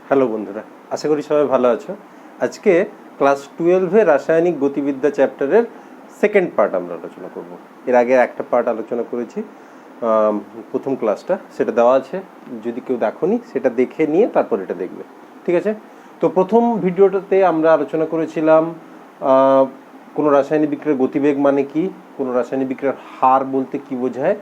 Hello বন্ধুরা, আশা করি সবাই ভালো আছো। আজকে ক্লাস 12-এ রাসায়নিক গতিবিদ্যা চ্যাপ্টারের সেকেন্ড পার্ট আমরা আলোচনা করব। এর আগে একটা পার্ট আলোচনা করেছি, প্রথম ক্লাসটা, সেটা দেওয়া আছে। যদি কেউ দেখোনি সেটা দেখে নিয়ে তারপর এটা দেখবে, ঠিক আছে? তো প্রথম ভিডিওটাতে আমরা আলোচনা করেছিলাম কোনো রাসায়নিক বিক্রিয়ার গতিবেগ মানে কি, কোনো রাসায়নিক বিক্রিয়ার হার বলতে কি বোঝায়,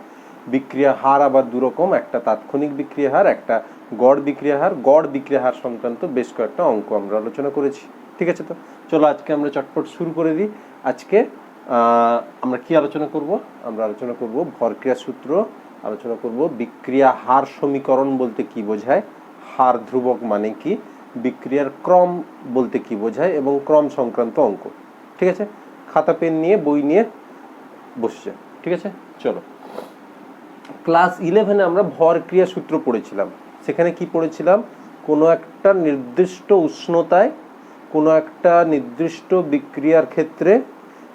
বিক্রিয়া হার আবার দুরকম, একটা তাৎক্ষণিক বিক্রিয়া হার, একটা গড় বিক্রিয়া হার। গড় বিক্রিয়া হার সংক্রান্ত বেশ কয়েকটা অঙ্ক আমরা আলোচনা করেছি, ঠিক আছে? তো চলো আজকে আমরা চটপট শুরু করে দিই। আজকে আমরা কি আলোচনা করব? আমরা আলোচনা করব ভরক্রিয়া সূত্র, আলোচনা করব বিক্রিয়া হার সমীকরণ বলতে কি বোঝায়, হার ধ্রুবক মানে কি, বিক্রিয়ার ক্রম বলতে কি বোঝায় এবং ক্রম সংক্রান্ত অঙ্ক, ঠিক আছে? খাতা পেন নিয়ে বই নিয়ে বসছে, ঠিক আছে? চলো, ক্লাস 11-এ আমরা ভরক্রিয়া সূত্র পড়েছিলাম। সেখানে কি পড়েছিলাম? কোনো একটা নির্দিষ্ট উষ্ণতায়, কোনো একটা নির্দিষ্ট বিক্রিয়ার ক্ষেত্রে,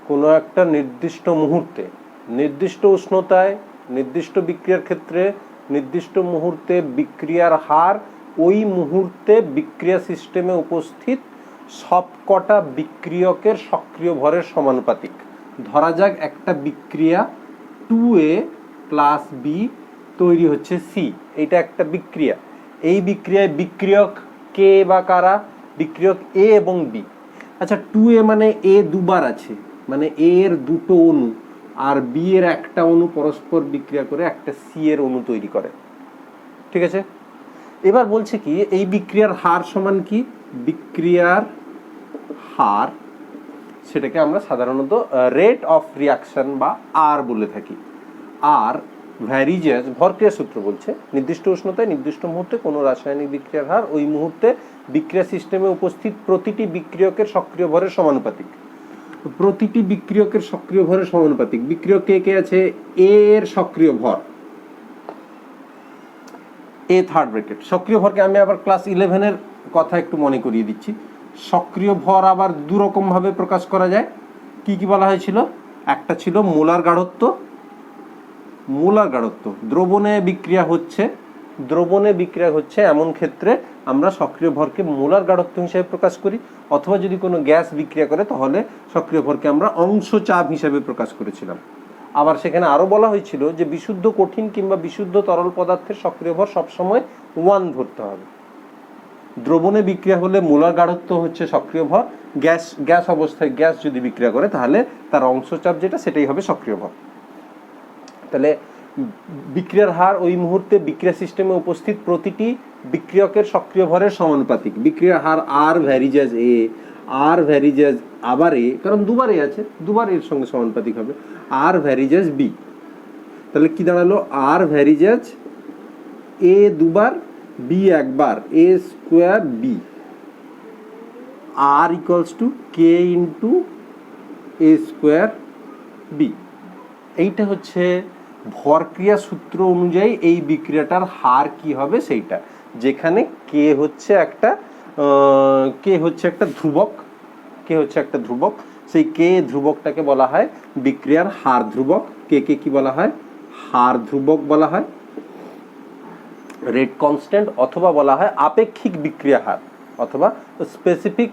কোনো একটা নির্দিষ্ট মুহূর্তে, নির্দিষ্ট উষ্ণতায়, নির্দিষ্ট বিক্রিয়ার ক্ষেত্রে, নির্দিষ্ট মুহূর্তে বিক্রিয়ার হার ওই মুহূর্তে বিক্রিয়া সিস্টেমে উপস্থিত সবকটা বিক্রিয়কের সক্রিয় ভরের সমানুপাতিক। ধরা যাক একটা বিক্রিয়া 2A প্লাস বি তৈরি হচ্ছে সি, এটা একটা বিক্রিয়া। এই বিক্রিয়ায় বিক্রিয়ক কে বা কারা? বিক্রিয়ক এ এবং বি। আচ্ছা, 2A মানে এ দুবার আছে, মানে এ এর দুটো অণু আর বি এর একটা অণু পরস্পর বিক্রিয়া করে একটা সি এর অণু তৈরি করে, ঠিক আছে? এবার বলছে কি, এই বিক্রিয়ার হার সমান কি? বিক্রিয়ার হার, সেটাকে আমরা সাধারণত রেট অফ রিয়াকশন বা আর বলে থাকি। আর ভ্যারিজেস, ভরক্রিয়া সূত্র বলছে নির্দিষ্ট উষ্ণতায় নির্দিষ্ট মুহূর্তে কোনো রাসায়নিক বিক্রিয়ার হার ওই মুহূর্তে বিক্রিয়া সিস্টেমে উপস্থিত প্রতিটি বিক্রিয়কের সক্রিয় ভরের সমানুপাতিক। প্রতিটি বিক্রিয়কের সক্রিয় ভরের সমানুপাতিক। বিক্রিয়ক কে কে আছে? এ এর সক্রিয় ভর, এ থার্ড ব্র্যাকেট। সক্রিয় ভরকে আমি আবার ক্লাস 11-এর কথা একটু মনে করিয়ে দিচ্ছি। সক্রিয় ভর আবার দুরকম ভাবে প্রকাশ করা যায়। কি কি বলা হয়েছিল? একটা ছিল মোলার গাঢ়ত্ব। মোলার গাঢ়ত্ব, দ্রবণে বিক্রিয়া হচ্ছে এমন ক্ষেত্রে আমরা সক্রিয় ভরকে মোলার গাঢ়ত্ব হিসেবে প্রকাশ করি, অথবা যদি কোনো গ্যাস বিক্রিয়া করে তাহলে সক্রিয় ভরকে আমরা অংশ চাপ হিসেবে প্রকাশ করেছিলাম। আবার সেখানে আরো বলা হয়েছিল যে বিশুদ্ধ কঠিন কিংবা বিশুদ্ধ তরল পদার্থের সক্রিয় ভর সবসময় 1 ধরতে হবে। দ্রবণে বিক্রিয়া হলে মোলার গাঢ়ত্ব হচ্ছে সক্রিয় ভর, গ্যাস অবস্থায় গ্যাস যদি বিক্রিয়া করে তাহলে তার অংশ চাপ যেটা সেটাই হবে সক্রিয় ভর। তাহলে বিক্রিয়ার হার ওই মুহূর্তে বিক্রিয়া সিস্টেমে উপস্থিত প্রতিটি বিক্রিয়কের সক্রিয় ভরের সমানুপাতিক। বিক্রিয়ার হার আর ভ্যারিজেস এ, আর ভ্যারিজেস আবার এ, কারণ দুবার এ আছে, দুবার এর সঙ্গে সমানুপাতিক হবে, আর ভ্যারিজেস বি। তাহলে কি দাঁড়ালো? আর ভ্যারিজেস এ দুবার, বি একবার, এ স্কোয়ার বি, আর equals to K into A square B. এইটা হচ্ছে ভরক্রিয়া সূত্র অনুযায়ী এই বিক্রিয়াটার হার কি হবে সেইটা, যেখানে কে হচ্ছে একটা ধ্রুবক, সেই কে ধ্রুবকটাকে বলা হয় বিক্রিয়ার হার ধ্রুবক। কে কি বলা হয়? হার ধ্রুবক বলা হয়, রেট কনস্ট্যান্ট, অথবা বলা হয় আপেক্ষিক বিক্রিয়া হার, অথবা স্পেসিফিক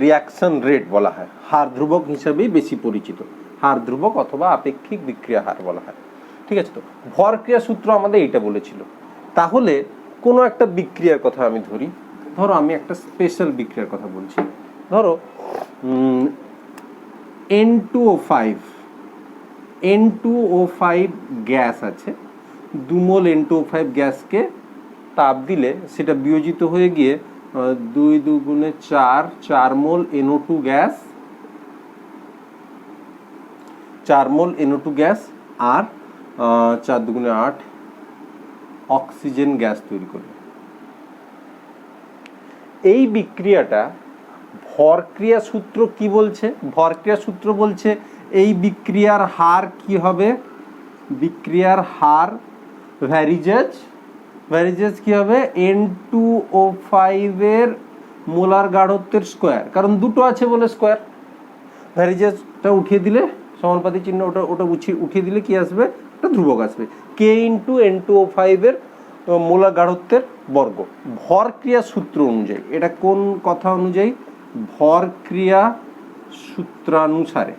রিয়াকশন রেট বলা হয়। হার ধ্রুবক হিসেবেই বেশি পরিচিত, হার ধ্রুবক অথবা আপেক্ষিক বিক্রিয়া হার বলা হয়, ঠিক আছে? তো ভরক্রিয়া সূত্র আমাদের এইটা বলেছিল। তাহলে কোনো একটা বিক্রিয়ার কথা আমি ধরি, ধরো আমি একটা স্পেশাল বিক্রিয়ার কথা বলছি। ধরো N2O5 গ্যাস আছে, 2 মোল N2O5 গ্যাসকে তাপ দিলে সেটা বিয়োজিত হয়ে গিয়ে 2 2 4, 4 মোল NO2 গ্যাস, 4 মোল NO2 গ্যাস আর 4 2 8 অক্সিজেন গ্যাস তৈরি করবে। এই বিক্রিয়াটা ভরক্রিয়া সূত্র কি বলছে? ভরক্রিয়া সূত্র বলছে এই বিক্রিয়ার হার কি হবে? বিক্রিয়ার হার ভ্যারিজেস কি হবে? N2O5 এর মোলার গাঢ়ত্বের স্কোয়ার, কারণ দুটো আছে বলে স্কোয়ার। ভ্যারিজেসটা উঠিয়ে দিলে, সমানুপাতিক চিহ্ন ওটা উঠিয়ে দিলে কি আসবে? একটা ধ্রুবক আসবে, কে ইন্টু N2O5 এর মোলার গাঢ়ত্বের বর্গ। ভর ক্রিয়া সূত্র অনুযায়ী, এটা কোন কথা অনুযায়ী? ভর ক্রিয়া সূত্রানুসারে।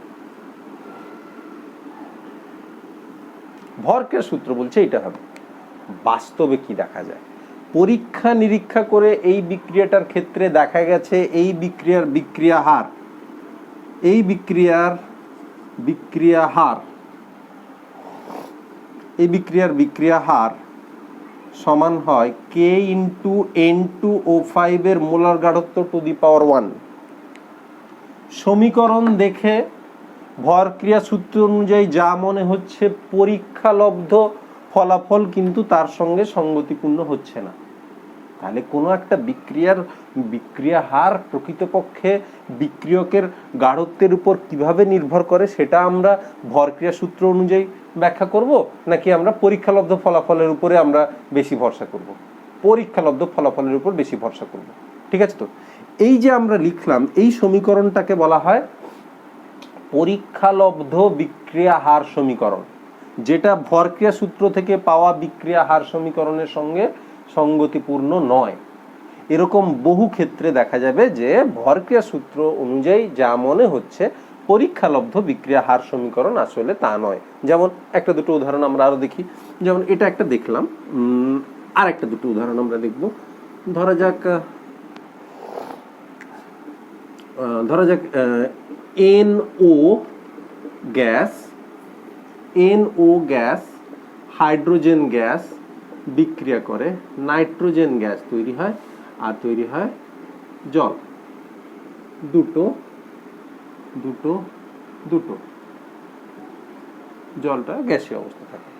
ভর ক্রিয়া সূত্র বলছে এটা হবে। বাস্তবে কি দেখা যায়? পরীক্ষা নিরীক্ষা করে এই বিক্রিয়াটার ক্ষেত্রে দেখা গেছে এই বিক্রিয়ার বিক্রিয়া হার সমান হয় কে ইন্টু N2O5 এর মোলার গাঢ়ত্ব টু দি পাওয়ার 1। সমীকরণ দেখে ভর ক্রিয়া সূত্র অনুযায়ী যা মনে হচ্ছে পরীক্ষালব্ধ ফলাফল কিন্তু তার সঙ্গে সঙ্গতিপূর্ণ হচ্ছে না। তাহলে কোনো একটা বিক্রিয়া হার প্রকৃতপক্ষে বিক্রিয়কের গাঢ়ত্বের উপর কিভাবে নির্ভর করে সেটা আমরা ভর ক্রিয়া সূত্র অনুযায়ী ব্যাখ্যা করব, নাকি আমরা পরীক্ষালব্ধ ফলাফলের উপরে আমরা বেশি ভরসা করব? পরীক্ষালব্ধ ফলাফলের উপর বেশি ভরসা করব। ঠিক আছে? তো এই যে আমরা লিখলাম, এই সমীকরণটাকে বলা হয় পরীক্ষালব্ধ বিক্রিয়া হার সমীকরণ, যেটা ভর ক্রিয়া সূত্র থেকে পাওয়া বিক্রিয়া হার সমীকরণের সঙ্গে সঙ্গতিপূর্ণ নয়। এরকম বহু ক্ষেত্রে দেখা যাবে যে ভর ক্রিয়া সূত্র অনুযায়ী যা মনে হচ্ছে পরীক্ষালব্ধ বিক্রিয়া হার সমীকরণ, আসলে তা নয়। যেমন একটা দুটো উদাহরণ আমরা আরো দেখি। যেমন এটা একটা দেখলাম, আর একটা দুটো উদাহরণ আমরা দেখব। ধরা যাক NO গ্যাস হাইড্রোজেন গ্যাস বিক্রিয়া করে নাইট্রোজেন গ্যাস তৈরি হয়, আর তৈরি হয় জল। দুটো জলটা গ্যাসীয় অবস্থা থাকে।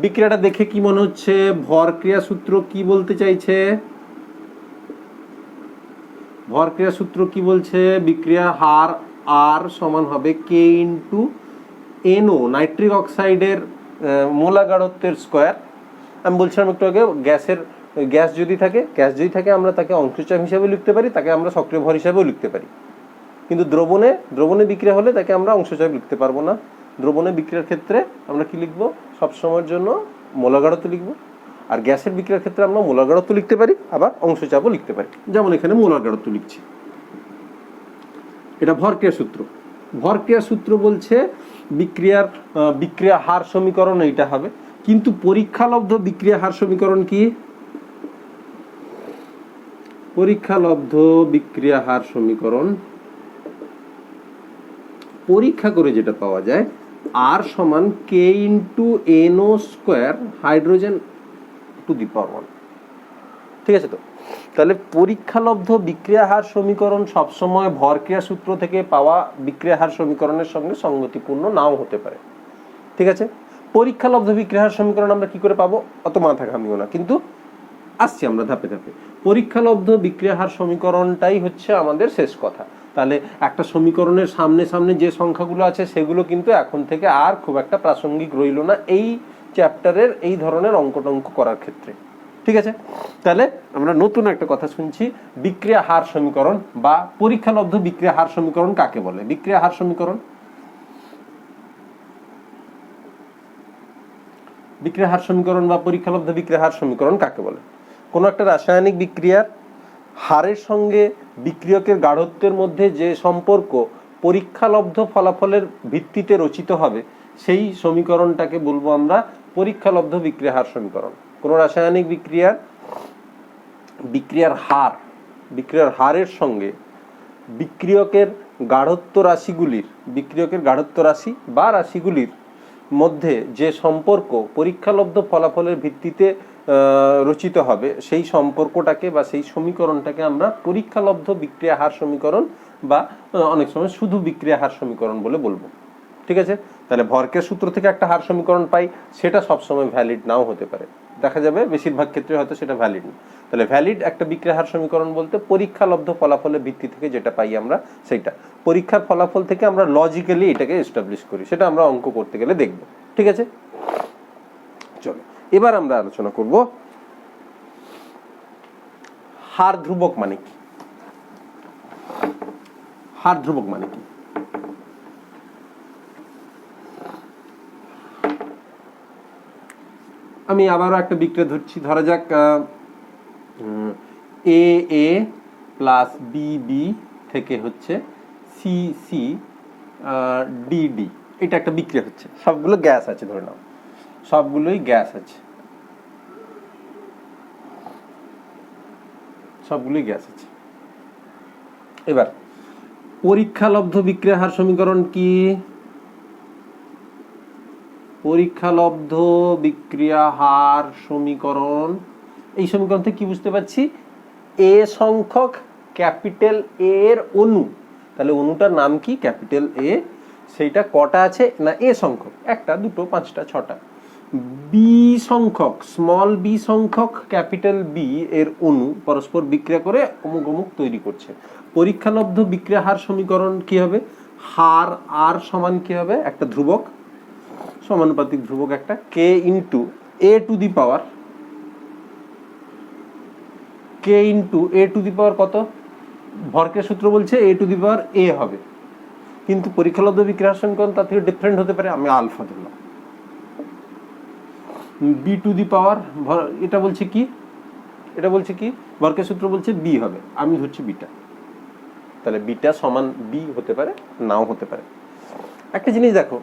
বিক্রিয়াটা দেখে কি মনে হচ্ছে? ভর ক্রিয়া সূত্র কি বলতে চাইছে? ভর ক্রিয়া সূত্র কি বলছে? বিক্রিয়া হার আর সমান হবে কে ইন্টু NO নাইট্রিক অক্সাইডের মোলার গাঢ়ত্বের স্কয়ার। আমি বলছিলাম একটু আগে, গ্যাস যদি থাকে আমরা তাকে অংশচাপ হিসাবে লিখতে পারি, তাকে আমরা সক্রিয় ভর হিসাবেও লিখতে পারি। কিন্তু দ্রবণে বিক্রিয়া হলে তাকে আমরা অংশচাপ লিখতে পারবো না। দ্রবণে বিক্রিয়ার ক্ষেত্রে আমরা কি লিখবো? সবসময়ের জন্য মোলার গাঢ়ত্ব লিখবো। আর গ্যাসের বিক্রিয়ার ক্ষেত্রে আমরা মোলার গাঢ়ত্ব লিখতে পারি, আবার অংশচাপও লিখতে পারি। যেমন এখানে মোলার গাঢ়ত্ব লিখছি। এটা ভর ক্রিয়া সূত্র। ভর ক্রিয়া সূত্র বলছে বিক্রিয়া হার সমীকরণ এইটা হবে। কিন্তু পরীক্ষালব্ধ বিক্রিয়া হার সমীকরণ কি? পরীক্ষালব্ধ বিক্রিয়া হার সমীকরণ পরীক্ষা করে যেটা পাওয়া যায়, আর সমান K into NO square hydrogen to the power 1। ঠিক আছে? তো তাহলে পরীক্ষালব্ধ বিক্রিয়া হার সমীকরণ সবসময় ভর ক্রিয়া সূত্র থেকে পাওয়া বিক্রিয়া হার সমীকরণের সঙ্গে সঙ্গতিপূর্ণ নাও হতে পারে। ঠিক আছে? পরীক্ষালব্ধ বিক্রিয়া হার সমীকরণ আমরা কি করে পাবো অত মাথা ঘামিও না, কিন্তু আসছি আমরা ধাপে ধাপে। পরীক্ষালব্ধ বিক্রিয়া হার সমীকরণটাই হচ্ছে আমাদের শেষ কথা। তাহলে একটা সমীকরণের সামনে সামনে যে সংখ্যাগুলো আছে সেগুলো কিন্তু এখন থেকে আর খুব একটা প্রাসঙ্গিক রইল না এই চ্যাপ্টারের এই ধরনের অঙ্ক করার ক্ষেত্রে। ঠিক আছে? তাহলে আমরা নতুন একটা কথা শুনছি, বিক্রিয়া হার সমীকরণ বা পরীক্ষালব্ধ বিক্রিয়া হার সমীকরণ কাকে বলে? বিক্রিয়া হার সমীকরণ বা পরীক্ষালব্ধ বিক্রিয়া হার সমীকরণ কাকে বলে? কোনো একটা রাসায়নিক বিক্রিয়ার হারের সঙ্গে বিক্রিয়কের গাঢ়ত্বের মধ্যে যে সম্পর্ক পরীক্ষালব্ধ ফলাফলের ভিত্তিতে রচিত হবে, সেই সমীকরণটাকে বলবো আমরা পরীক্ষালব্ধ বিক্রিয়া হার সমীকরণ। কোনো রাসায়নিক বিক্রিয়ার হারের সঙ্গে বিক্রিয়কের গাঢ়ত্ব রাশিগুলির মধ্যে যে সম্পর্ক পরীক্ষালব্ধ ফলাফলের ভিত্তিতে রচিত হবে, সেই সম্পর্কটাকে বা সেই সমীকরণটাকে আমরা পরীক্ষালব্ধ বিক্রিয়া হার সমীকরণ বা অনেক সময় শুধু বিক্রিয়া হার সমীকরণ বলে বলবো। ঠিক আছে? তাহলে ভরকের সূত্র থেকে একটা হার সমীকরণ পাই, সেটা সবসময় ভ্যালিড নাও হতে পারে। দেখা যাবে বেশিরভাগ ক্ষেত্রে হয়তো সেটা ভ্যালিড না। তাহলে ভ্যালিড একটা বিক্রিয়া হার সমীকরণ বলতে পরীক্ষালব্ধ ফলাফলের ভিত্তি থেকে যেটা পাই আমরা সেইটা। পরীক্ষার ফলাফল থেকে আমরা লজিক্যালি এটাকে এস্টাবলিশ করি, সেটা আমরা অঙ্ক করতে গেলে দেখব। ঠিক আছে? চলো এবার আমরা আলোচনা করব হার ধ্রুবক মানে কি। হার ধ্রুবক মানে কি? আমি আবারও একটা বিক্রিয়া ধরছি। ধরা যাক এ এ প্লাস বি বি থেকে হচ্ছে সি সি ডি ডি, এটা একটা বিক্রিয়া হচ্ছে, সবগুলো গ্যাস আছে ধরে নাও, সবগুলোই গ্যাস আছে, সবগুলোই গ্যাস আছে। এবার পরীক্ষালব্ধ বিক্রিয়া হার সমীকরণ কি? পরীক্ষালব্ধ বিক্রিয়া হার সমীকরণ, এই সমীকরণ থেকে কি বুঝতে পারছি? এ সংখ্যক ক্যাপিটাল এ এর অণু, তাহলে অণুটার নাম কি? Capital A. সেইটা কটা আছে না? এ সংখ্যক, একটা দুটো পাঁচটা ছটা। বি সংখ্যক, স্মল বি সংখ্যক ক্যাপিটাল বি এর অণু পরস্পর বিক্রিয়া করে অমুক অমুক তৈরি করছে। পরীক্ষালব্ধ বিক্রিয়া হার সমীকরণ কি হবে? হার আর সমান কি হবে? একটা ধ্রুবক, সমানুপাতিক ধ্রুবক একটা, K into A to the power, K into A to the power কত? ভরকের সূত্র বলছে এ টু দি পাওয়ার এ হবে, কিন্তু পরীক্ষালব্ধ বিক্রিয়া সমীকরণ তার থেকে ডিফারেন্ট হতে পারে, আমি আলফা ধরলাম। বি টু দি পাওয়ার, এটা বলছে কি? এটা বলছে কি? ভরকের সূত্র বলছে বি হবে, আমি ধরছি বিটা, তাহলে বিটা সমান বি হতে পারে, নাও হতে পারে। একটা জিনিস দেখো,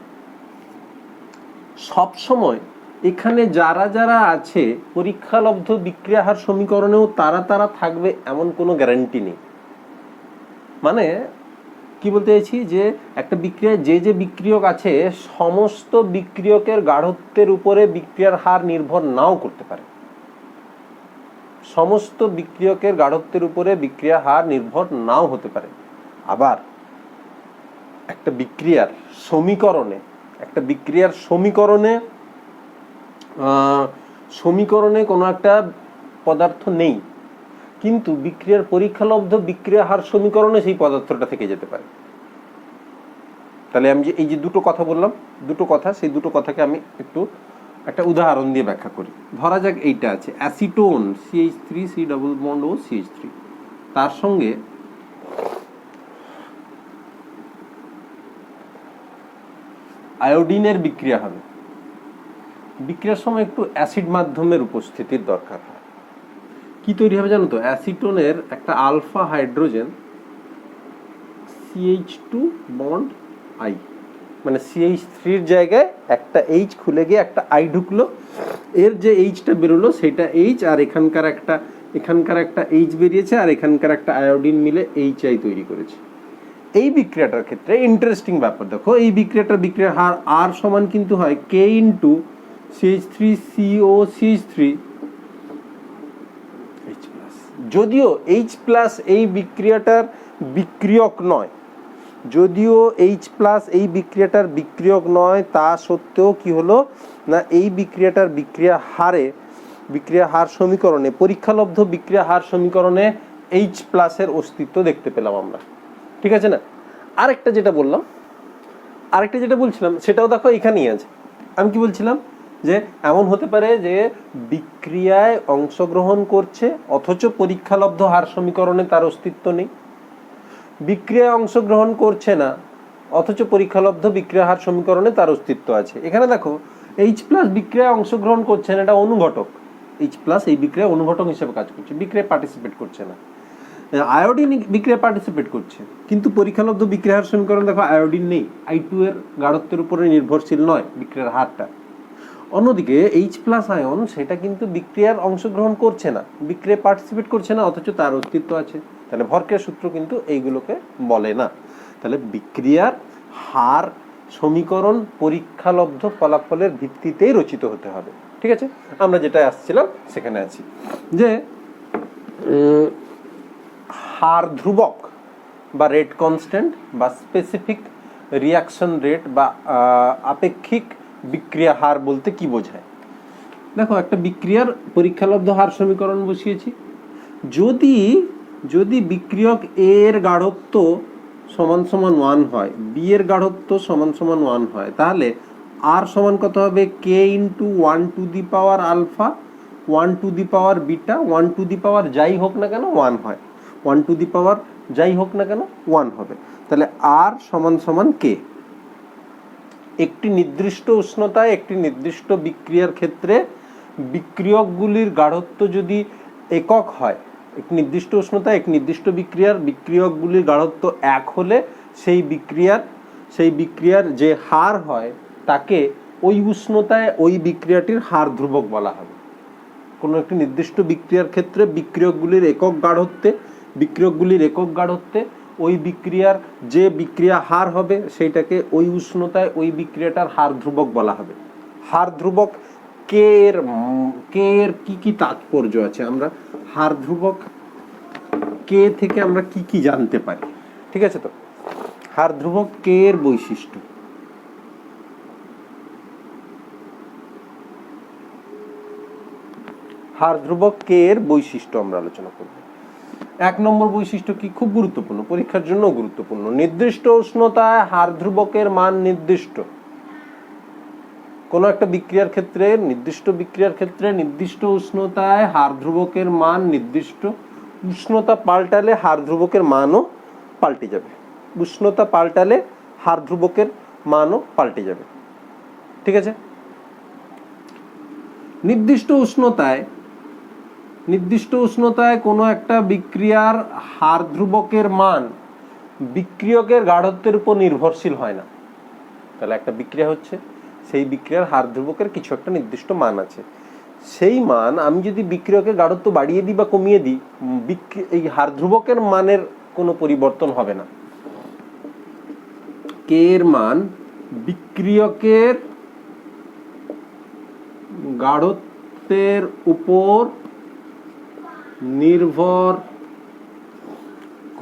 সব সময় এখানে যারা যারা আছে পরীক্ষালব্ধ বিক্রিয়া হার সমীকরণেও তারা তারা থাকবে এমন কোনো গ্যারান্টি নেই। মানে কি বলতে চাইছি, যে একটা বিক্রিয়ায় যে যে বিক্রিয়ক আছে সমস্ত বিক্রিয়কের গাঢ়ত্বের উপরে বিক্রিয়ার হার নির্ভর নাও করতে পারে, সমস্ত বিক্রিয়কের গাঢ়ত্বের উপরে বিক্রিয়া হার নির্ভর নাও হতে পারে। আবার একটা বিক্রিয়ার সমীকরণে, একটা বিক্রিয়ার সমীকরণে কোনো একটা পদার্থ নেই, কিন্তু বিক্রিয়ার পরীক্ষালব্ধ বিক্রিয়া হার সমীকরণে সেই পদার্থটা থেকে যেতে পারে। তাহলে আমি যে এই যে দুটো কথা বললাম, দুটো কথা, সেই দুটো কথাকে আমি একটু একটা উদাহরণ দিয়ে ব্যাখ্যা করি। ধরা যাক এইটা আছে acetone CH3 C double bond O CH3, তার সঙ্গে আয়োডিনের বিক্রিয়া হবে। বিক্রিয়ার সময় একটু অ্যাসিড মাধ্যমের উপস্থিতির দরকার হয়। কি তৈরি হবে জানো তো? অ্যাসিটোনের একটা alpha hydrogen CH2 bond I, মানে CH3 জায়গায় একটা H খুলে গিয়ে একটা I ঢুকলো, এর যে Hটা বেরোলো সেটা H, আর এখানকার একটা H বেরিয়েছে, আর এখানকার একটা আয়োডিন মিলে HI তৈরি করেছে। এই বিক্রিয়াটার ক্ষেত্রে ইন্টারেস্টিং ব্যাপার দেখো, এই বিক্রিয়ার হার আর সমান কিন্তু হয় K into CH3CO CH3 H+। যদিও H+ এই বিক্রিয়াটার বিক্রিয়ক নয়, যদিও H+ এই বিক্রিয়াটার বিক্রিয়ক নয়, তা সত্ত্বেও কি হলো না, এই বিক্রিয়াটার বিক্রিয়া হার সমীকরণে, পরীক্ষালব্ধ বিক্রিয়া হার সমীকরণে H+ এর অস্তিত্ব দেখতে পেলাম আমরা। ঠিক আছে না? আরেকটা যেটা বলছিলাম সেটাও দেখো এখানেই আছে। আমি কি বলছিলাম, যে এমন হতে পারে যে বিক্রিয়ায় অংশগ্রহণ করছে অথচ পরীক্ষালব্ধ হার সমীকরণে তার অস্তিত্ব নেই, বিক্রিয়ায় অংশগ্রহণ করছে না অথচ পরীক্ষালব্ধ বিক্রিয়া হার সমীকরণে তার অস্তিত্ব আছে। এখানে দেখো H+ বিক্রিয়ায় অংশগ্রহণ করছে না, এটা অনুঘটক। H+ এই বিক্রিয়ায় অনুঘটক হিসেবে কাজ করছে, বিক্রিয়ায় পার্টিসিপেট করছে না। আয়োডিন বিক্রিয়ায় পার্টিসিপেট করছে, কিন্তু পরীক্ষালব্ধ বিক্রিয়া হার সমীকরণ দেখো আয়োডিন নেই, I2 এর গাঢ়ত্বের উপরে নির্ভরশীল নয় বিক্রিয়ার হারটা। অন্যদিকে H+ আয়ন সেটা কিন্তু বিক্রিয়ার অংশগ্রহণ করছে না, বিক্রিয়ায় পার্টিসিপেট করছে না, অথচ তার অস্তিত্ব আছে। তাহলে ভরকের সূত্র কিন্তু এইগুলোকে বলে না। তাহলে বিক্রিয়ার হার সমীকরণ পরীক্ষালব্ধ ফলাফলের ভিত্তিতেই রচিত হতে হবে। ঠিক আছে, আমরা যেটা আসছিলাম সেখানে আছি, যে হার ধ্রুবক বা রেট কনস্ট্যান্ট বা স্পেসিফিক রিয়াকশন রেট বা আপেক্ষিক বিক্রিয়া হার বলতে কি বোঝায়। দেখো, একটা বিক্রিয়ার পরীক্ষালব্ধ হার সমীকরণ বসিয়েছি, যদি বিক্রিয়ক A এর গাঢ়ত্ব সমান সমান 1 হয়, B এর গাঢ়ত্ব সমান সমান 1 হয়, তাহলে R সমান কত হবে? K into 1 to the power alpha, 1 to the power beta, 1 to the power যাই হোক না কেন 1 হয়, 1 টু দি পাওয়ার যাই হোক না কেন 1 হবে। তাহলে R সমান সমান K। একটি নির্দিষ্ট উষ্ণতায় একটি নির্দিষ্ট বিক্রিয়ার ক্ষেত্রে বিক্রিয়কগুলির গাঢ়ত্ব যদি একক হয়, একটি নির্দিষ্ট উষ্ণতায় এক নির্দিষ্ট বিক্রিয়ার বিক্রিয়কগুলির গাঢ়ত্ব এক হলে সেই বিক্রিয়ার যে হার হয় তাকে ওই উষ্ণতায় ওই বিক্রিয়াটির হার ধ্রুবক বলা হবে। কোনো একটি নির্দিষ্ট বিক্রিয়ার ক্ষেত্রে বিক্রিয়কগুলির একক গাঢ়ত্বে ওই বিক্রিয়ার যে বিক্রিয়া হার হবে সেইটাকে ওই উষ্ণতায় ওই বিক্রিয়াটার হার ধ্রুবক বলা হবে। হার ধ্রুবক কে এর কি তাৎপর্য আছে, আমরা হার ধ্রুবক কে থেকে আমরা কি জানতে পারি, ঠিক আছে? তো হার ধ্রুবক কে এর বৈশিষ্ট্য, হার ধ্রুবক কে এর বৈশিষ্ট্য আমরা আলোচনা করব। 1 নম্বর বৈশিষ্ট্য কি, খুব গুরুত্বপূর্ণ, পরীক্ষার জন্য গুরুত্বপূর্ণ। নির্দিষ্ট উষ্ণতায় হার ধ্রুবকের মান নির্দিষ্ট। কোন একটা বিক্রিয়ার ক্ষেত্রে নির্দিষ্ট উষ্ণতায় হার ধ্রুবকের মান নির্দিষ্ট। উষ্ণতা পাল্টালে হার ধ্রুবকের মানও পাল্টে যাবে। উষ্ণতা পাল্টালে হার ধ্রুবকের মানও পাল্টে যাবে, ঠিক আছে? নির্দিষ্ট উষ্ণতায় কোনো একটা বিক্রিয়ার হার ধ্রুবকের মান বিক্রিয়কের গাঢ়ত্বের উপর নির্ভরশীল হয় না। তাহলে একটা বিক্রিয়া হচ্ছে, সেই বিক্রিয়ার হার ধ্রুবকের কিছু একটা নির্দিষ্ট মান আছে, সেই মান আমি যদি বিক্রিয়কের গাঢ়ত্ব বাড়িয়ে দিই বা কমিয়ে দিই, এই হার ধ্রুবকের মানের কোনো পরিবর্তন হবে না। কে এর মান বিক্রিয়কের গাঢ়ত্বের উপর নির্ভর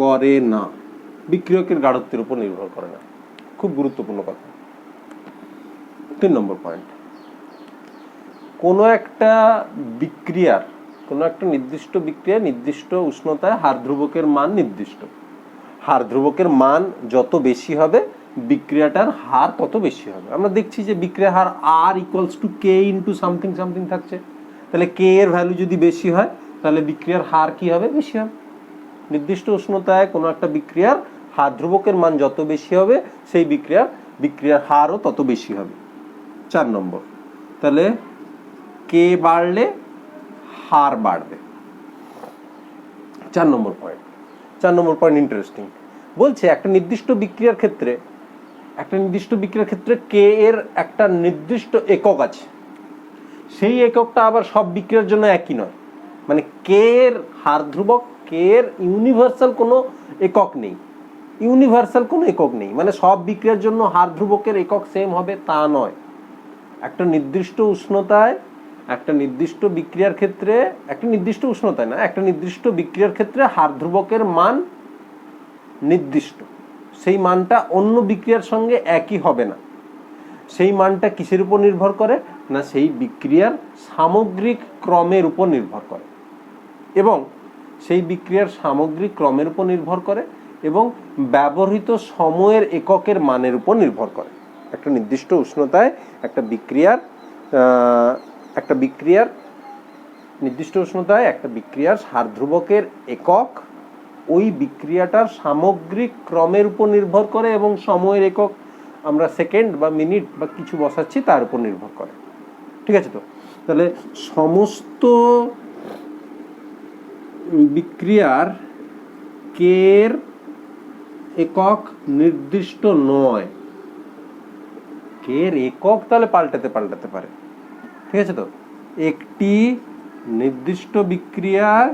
করে না, বিক্রিয়কের গাঢ়ত্বের উপর নির্ভর করে না। খুব গুরুত্বপূর্ণ কথা। 3 নম্বর পয়েন্ট, কোনো একটা নির্দিষ্ট বিক্রিয়া নির্দিষ্ট উষ্ণতায় হার ধ্রুবকের মান নির্দিষ্ট। হার ধ্রুবকের মান যত বেশি হবে বিক্রিয়াটার হার তত বেশি হবে। আমরা দেখছি যে বিক্রিয়ার হার R = K * সামথিং সামথিং থাকছে। তাহলে K এর ভ্যালু যদি বেশি হয় তাহলে বিক্রিয়ার হার কি হবে, বেশি হবে। নির্দিষ্ট উষ্ণতায় কোনো একটা বিক্রিয়ার হার ধ্রুবকের মান যত বেশি হবে সেই বিক্রিয়ার হারও তত বেশি হবে। 4 নম্বর, তাহলে K বাড়লে হার বাড়বে। 4 নম্বর পয়েন্ট ইন্টারেস্টিং। বলছে একটা নির্দিষ্ট বিক্রিয়ার ক্ষেত্রে K এর একটা নির্দিষ্ট একক আছে, সেই এককটা আবার সব বিক্রিয়ার জন্য একই নয়। মানে K এর হার ধ্রুবক, K এর ইউনিভার্সাল কোনো একক নেই, মানে সব বিক্রিয়ার জন্য হার ধ্রুবকের একক সেম হবে তা নয়। একটা নির্দিষ্ট উষ্ণতায় একটা নির্দিষ্ট বিক্রিয়ার ক্ষেত্রে হার ধ্রুবকের মান নির্দিষ্ট, সেই মানটা অন্য বিক্রিয়ার সঙ্গে একই হবে না। সেই মানটা কিসের উপর নির্ভর করে না, সেই বিক্রিয়ার সামগ্রিক ক্রমের উপর নির্ভর করে এবং ব্যবহৃত সময়ের এককের মানের উপর নির্ভর করে। একটা নির্দিষ্ট উষ্ণতায় একটা বিক্রিয়ার হার ধ্রুবকের একক ওই বিক্রিয়াটার সামগ্রিক ক্রমের উপর নির্ভর করে এবং সময়ের একক আমরা সেকেন্ড বা মিনিট বা কিছু বসাচ্ছি তার উপর নির্ভর করে, ঠিক আছে? তো তাহলে সমস্ত বিক্রিয়ার K এর একক নির্দিষ্ট নয়। K এর একক তাহলে পাল্টাতে পারে, ঠিক আছে? তো একটি নির্দিষ্ট বিক্রিয়ার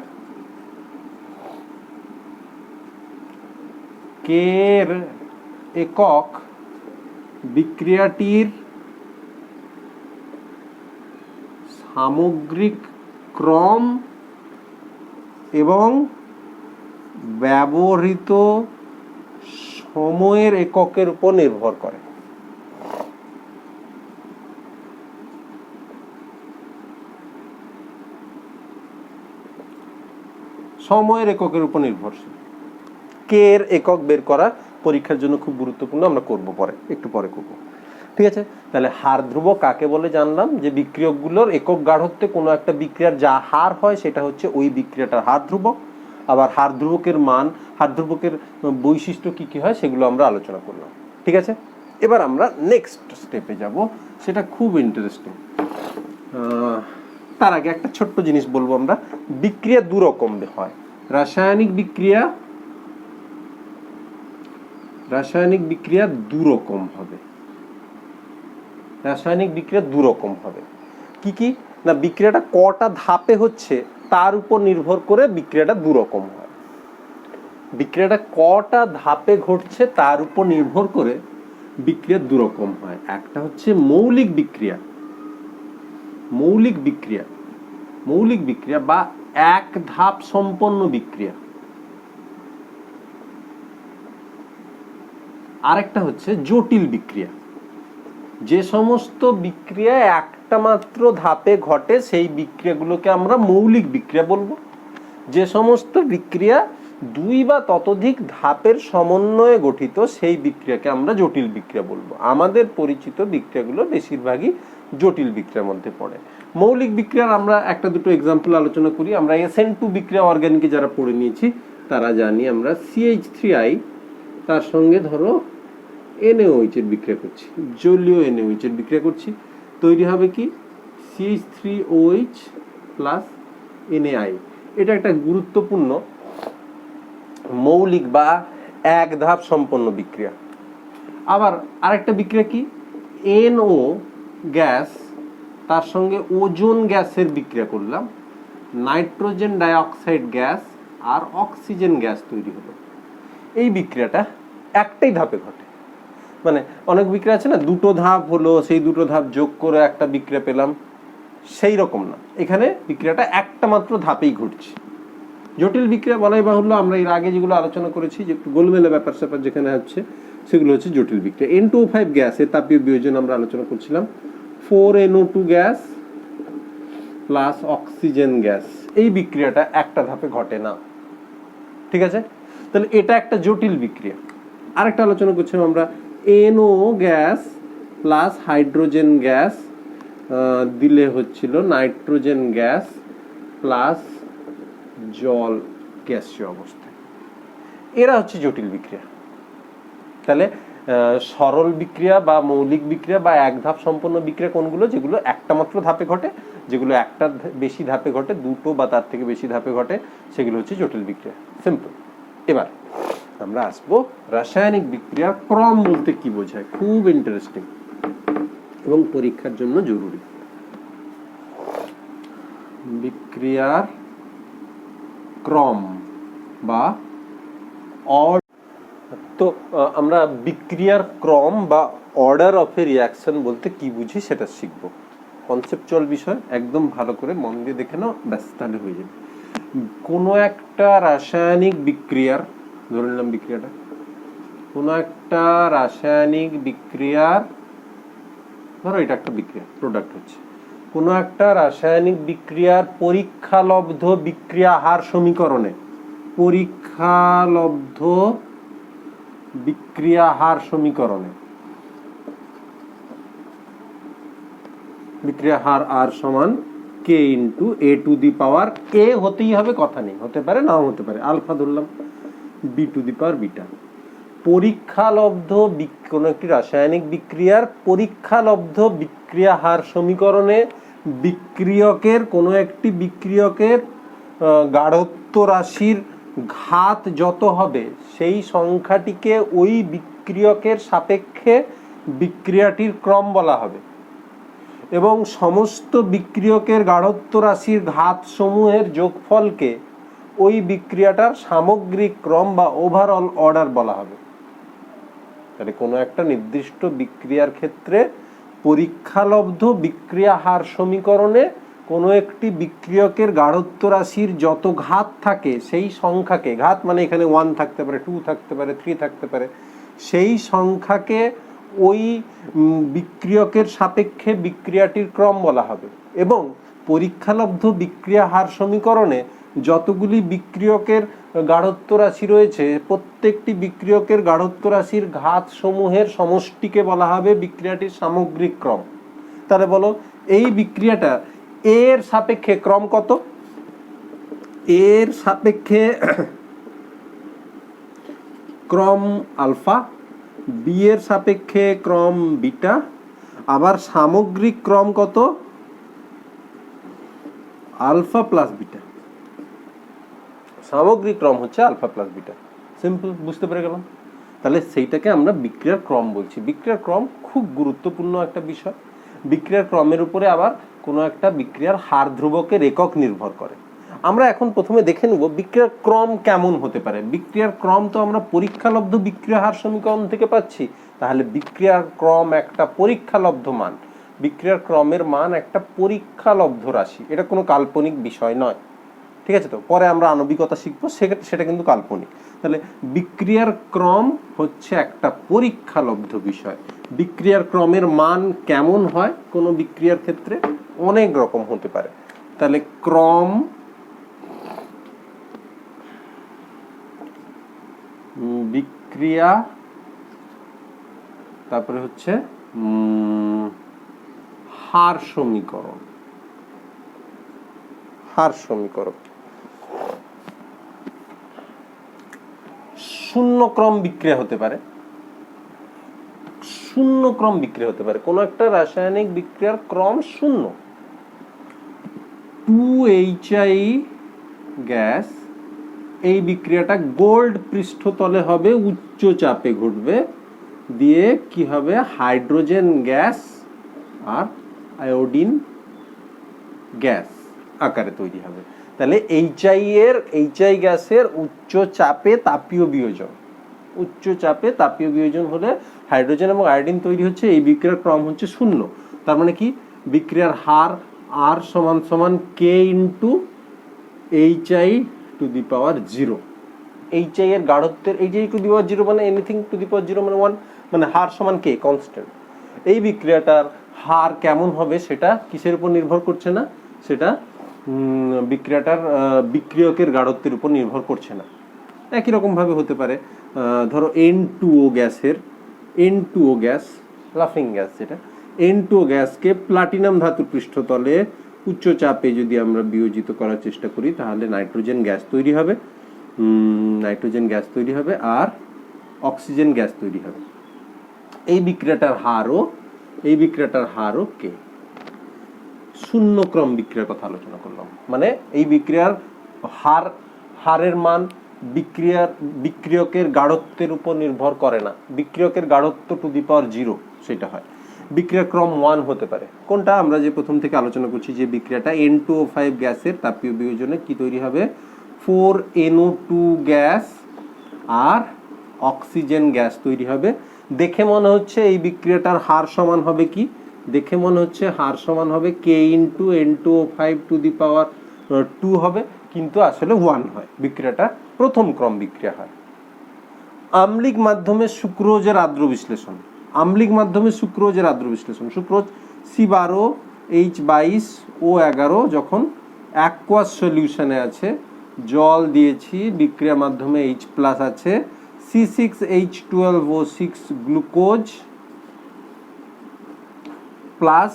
K এর একক বিক্রিয়াটির সামগ্রিক ক্রম এবং ব্যবহৃত সময়ের এককের উপর নির্ভর করে। সময়ের এককের উপর নির্ভরশীল। K এর একক বের করা পরীক্ষার জন্য খুব গুরুত্বপূর্ণ, আমরা করব একটু পরে করব, ঠিক আছে? তাহলে হার ধ্রুবক কাকে বলে জানলাম, যে বিক্রিয়কগুলোর একক গাঢ়ত্বে কোনো একটা বিক্রিয়ার যা হার হয় সেটা হচ্ছে ওই বিক্রিয়াটার হার ধ্রুবক। আবার হার ধ্রুবকের বৈশিষ্ট্য কি হয় সেগুলো আমরা আলোচনা করলাম, ঠিক আছে? এবার আমরা নেক্সট স্টেপে যাব, সেটা খুব ইন্টারেস্টিং। তার আগে একটা ছোট্ট জিনিস বলবো আমরা, বিক্রিয়া দু রকম হয়। রাসায়নিক বিক্রিয়া দু রকম হবে। রাসায়নিক বিক্রিয়া দু রকম হবে। কি কি না, বিক্রিয়াটা কটা ধাপে হচ্ছে তার উপর নির্ভর করে বিক্রিয়াটা দু রকম হয়। বিক্রিয়াটা কটা ধাপে ঘটছে তার উপর নির্ভর করে বিক্রিয়া দু রকম হয়। একটা হচ্ছে মৌলিক বিক্রিয়া, মৌলিক বিক্রিয়া বা এক ধাপ সম্পন্ন বিক্রিয়া। আরেকটা হচ্ছে জটিল বিক্রিয়া। যে সমস্ত বিক্রিয়া একটা মাত্র ধাপে ঘটে সেই বিক্রিয়াগুলোকে আমরা মৌলিক বিক্রিয়া বলবো। যে সমস্ত বিক্রিয়া দুই বা ততোধিক ধাপের সমন্বয়ে গঠিত সেই বিক্রিয়াকে আমরা জটিল বিক্রিয়া বলবো। আমাদের পরিচিত বিক্রিয়াগুলো বেশিরভাগই জটিল বিক্রিয়ার মধ্যে পড়ে। মৌলিক বিক্রিয়ার আমরা একটা দুটো এক্সাম্পল আলোচনা করি। আমরা SN2 বিক্রিয়া অর্গানিকে যারা পড়ে নিয়েছি তারা জানি আমরা CH3I তার সঙ্গে ধরো NaOH এর বিক্রিয়া করছি, জলীয় NaOH এর বিক্রিয়া করছি, তৈরি হবে কি CH3OH প্লাস NaI। এটা একটা গুরুত্বপূর্ণ মৌলিক বা এক ধাপ সম্পন্ন বিক্রিয়া। আবার আরেকটা বিক্রিয়া কি NO গ্যাস তার সঙ্গে ওজোন গ্যাসের বিক্রিয়া করলাম, নাইট্রোজেন ডাইঅক্সাইড গ্যাস আর অক্সিজেন গ্যাস তৈরি হলো। এই বিক্রিয়াটা একটাই ধাপে ঘটে। মানে অনেক বিক্রিয়া আছে না, দুটো ধাপ হলো, সেই দুটো ধাপ যোগ করে একটা বিক্রিয়া পেলাম, সেই রকম না, এখানে বিক্রিয়াটা একটা মাত্র ধাপেই ঘটছে। জটিল বিক্রিয়া বলাই বাহুল্য, আমরা এর আগে যেগুলো আলোচনা করেছি যে একটু গোলমেলে ব্যাপার স্যাপার যেখানে হচ্ছে সেগুলো হচ্ছে জটিল বিক্রিয়া। N2O5 গ্যাসের তাপীয় বিয়োজন আমরা আলোচনা করছিলাম, 4NO2 gas plus oxygen gas. এই বিক্রিয়াটা একটা ধাপে ঘটে না, ঠিক আছে? তাহলে এটা একটা জটিল বিক্রিয়া। আরেকটা আলোচনা করছিলাম আমরা NO gas plus hydrogen gas দিলে হচ্ছিল নাইট্রোজেন গ্যাস প্লাস জল গ্যাসীয় অবস্থায়। এরা হচ্ছে জটিল বিক্রিয়া। তাহলে সরল বিক্রিয়া বা মৌলিক বিক্রিয়া বা এক ধাপ সম্পন্ন বিক্রিয়া কোনগুলো? যেগুলো একটা মাত্র ধাপে ঘটে, যেগুলো একটা বেশি ধাপে ঘটে, দুটো বা তার থেকে বেশি ধাপে ঘটে, সেগুলো হচ্ছে জটিল বিক্রিয়া। সিম্পল। এবার আমরা আসবো রাসায়নিক বিক্রিয়ার ক্রম বলতে কি বোঝায়। খুব ইন্টারেস্টিং এবং পরীক্ষার জন্য জরুরি। বিক্রিয়ার ক্রম বা তো আমরা বিক্রিয়ার ক্রম বা অর্ডার অফ এ রিয়াকশন বলতে কি বুঝি সেটা শিখবো। কনসেপচুয়াল বিষয়, একদম ভালো করে মন দিয়ে দেখে নাও, ব্যাস তাহলে হয়ে যাবে। কোনো একটা রাসায়নিক বিক্রিয়ার, ধরে নিলাম বিক্রিয়াটা, কোনো একটা রাসায়নিক বিক্রিয়ার, ধরো এটা একটা বিক্রিয়া, প্রোডাক্ট হচ্ছে, কোনো একটা রাসায়নিক বিক্রিয়ার পরীক্ষালব্ধ বিক্রিয়া হার সমীকরণে, পরীক্ষালব্ধ বিক্রিয়া হার সমীকরণে বিক্রিয়া হার R সমান K into A two the power A হতেই হবে, কথা নেই, হতে পারে নাও হতে পারে, আলফা ধরলাম, B to the power beta. পরীক্ষালব্ধ কোনো একটি রাসায়নিক বিক্রিয়ার পরীক্ষালব্ধ বিক্রিয়া হার সমীকরণে বিক্রিয়কের কোনো একটি বিক্রিয়কের গাঢ়ত্ব রাশির ঘাত যত হবে সেই সংখ্যাটিকে ওই বিক্রিয়কের সাপেক্ষে বিক্রিয়াটির ক্রম বলা হবে, এবং সমস্ত বিক্রিয়কের গাঢ়ত্ব রাশির ঘাত সমূহের যোগফলকে ওই বিক্রিয়াটার সামগ্রিক ক্রম বা ওভারঅল অর্ডার বলা হবে। তাহলে কোনো একটা নির্দিষ্ট বিক্রিয়ার ক্ষেত্রে পরীক্ষালব্ধ বিক্রিয়া হার সমীকরণে কোনো একটি বিক্রিয়কের গাঢ়ত্ব রাশির যত ঘাত থাকে সেই সংখ্যাকে, ঘাত মানে এখানে 1 থাকতে পারে, 2 থাকতে পারে, 3 থাকতে পারে, সেই সংখ্যাকে ওই বিক্রিয়কের সাপেক্ষে বিক্রিয়াটির ক্রম বলা হবে। এবং পরীক্ষালব্ধ বিক্রিয়া হার সমীকরণে যতগুলি বিক্রিয়কের গাঢ়ত্ব রাশি রয়েছে প্রত্যেকটি বিক্রিয়কের গাঢ়ত্ব রাশির ঘাত সমূহের সমষ্টিকে বলা হবে বিক্রিয়াটির সামগ্রিক ক্রম। তাহলে বলো এই বিক্রিয়াটা এর সাপেক্ষে ক্রম কত? এর সাপেক্ষে ক্রম আলফা, বি এর সাপেক্ষে ক্রম বিটা, আবার সামগ্রিক ক্রম কত? আলফা প্লাস বিটা, সামগ্রিক ক্রম হচ্ছে আলফা প্লাস বিটা। সিম্পল, বুঝতে পেরে গেলাম। তাহলে সেইটাকে আমরা বিক্রিয়ার ক্রম বলছি। বিক্রিয়ার ক্রম খুব গুরুত্বপূর্ণ একটা বিষয়। বিক্রিয়ার ক্রমের উপরে আবার কোনো একটা বিক্রিয়ার হার ধ্রুবকের একক নির্ভর করে। আমরা এখন প্রথমে দেখে নেব বিক্রিয়ার ক্রম কেমন হতে পারে। বিক্রিয়ার ক্রম তো আমরা পরীক্ষালব্ধ বিক্রিয়া হার সমীকরণ থেকে পাচ্ছি। তাহলে বিক্রিয়ার ক্রম একটা পরীক্ষালব্ধ মান, বিক্রিয়ার ক্রমের মান একটা পরীক্ষালব্ধ রাশি, এটা কোনো কাল্পনিক বিষয় নয়। ঠিক আছে? তো পরে আমরা আণবিকতা শিখবো, সেটা কিন্তু কাল্পনিক। তাহলে বিক্রিয়ার ক্রম হচ্ছে একটা পরীক্ষালব্ধ বিষয়। বিক্রিয়ার ক্রমের মান কেমন হয় কোনো বিক্রিয়ার ক্ষেত্রে? অনেক রকম হতে পারে। তাহলে ক্রম বিক্রিয়া, তারপরে হচ্ছে হার সমীকরণ। হার সমীকরণ শূন্য ক্রম বিক্রিয়া হতে পারে। শূন্য ক্রম বিক্রিয়া হতে পারে, কোনো একটা রাসায়নিক বিক্রিয়ার ক্রম শূন্য। 2HI গ্যাস, এই বিক্রিয়াটা গোল্ড পৃষ্ঠতলে হবে, উচ্চ চাপে ঘটবে, দিয়ে কি হবে? হাইড্রোজেন গ্যাস আর আয়োডিন গ্যাস আকারে তৈরি হবে। তাহলে এইচআই গ্যাসের উচ্চ চাপে তাপীয় বিয়োজন, উচ্চ চাপে তাপীয় বিয়োজন হলে হাইড্রোজেন এবং আয়োডিন তৈরি হচ্ছে। এই বিক্রিয়ার ক্রম হচ্ছে শূন্য। তার মানে কি? বিক্রিয়ার হার আর সমান সমান K into HI to the power 0। HI এর গাঢ়ত্বের HI টু দি পাওয়ার 0 মানে এনিথিং টু দি পাওয়ার 0 মানে 1, মানে হার সমান কে, কনস্ট্যান্ট। এই বিক্রিয়াটার হার কেমন হবে সেটা কিসের উপর নির্ভর করছে না, সেটা বিক্রিয়াটার বিক্রিয়কের গাঢ়ত্বের উপর নির্ভর করছে না। একই রকম ভাবে হতে পারে, ধরো N2O গ্যাসের, N2O গ্যাস, লাফিং গ্যাস যেটা, N2O গ্যাসকে প্লাটিনাম ধাতুর পৃষ্ঠতলে উচ্চ চাপে যদি আমরা বিয়োজিত করার চেষ্টা করি তাহলে নাইট্রোজেন গ্যাস তৈরি হবে, নাইট্রোজেন গ্যাস তৈরি হবে আর অক্সিজেন গ্যাস তৈরি হবে। এই বিক্রিয়াটার হারও কে। শূন্য ক্রম বিক্রিয়ার কথা আলোচনা করলাম, মানে এই বিক্রিয়ার হারের মান বিক্রিয়কের গাঢ়ত্বের উপর নির্ভর করে না। বিক্রিয়কের গাঢ়ত্ব টু দি পাওয়ার 0 সেটা হয়। বিক্রিয়ার ক্রম 1 হতে পারে। কোনটা? আমরা যে প্রথম থেকে আলোচনা করছি যে বিক্রিয়াটা N2O5 গ্যাসের তাপীয় বিয়োজনে কি তৈরি হবে? 4NO2 গ্যাস আর অক্সিজেন গ্যাস তৈরি হবে। দেখে মনে হচ্ছে এই বিক্রিয়াটার হার সমান হবে কি? দেখে মনে হচ্ছে হার সমান হবে K into N2O5 to the power 2 হবে, কিন্তু আসলে 1 হয়। বিক্রিয়াটা প্রথম ক্রম বিক্রিয়া হয়। আম্লিক মাধ্যমে সুক্রোজের আদ্র বিশ্লেষণ। আম্লিক মাধ্যমে সুক্রোজের আদ্র বিশ্লেষণ। সুক্রোজ C12H22O11 যখন অ্যাকুয়াস সলিউশনে আছে, জল দিয়েছি, বিক্রিয়া মাধ্যমে H+ আছে, C6H12O6 glucose plus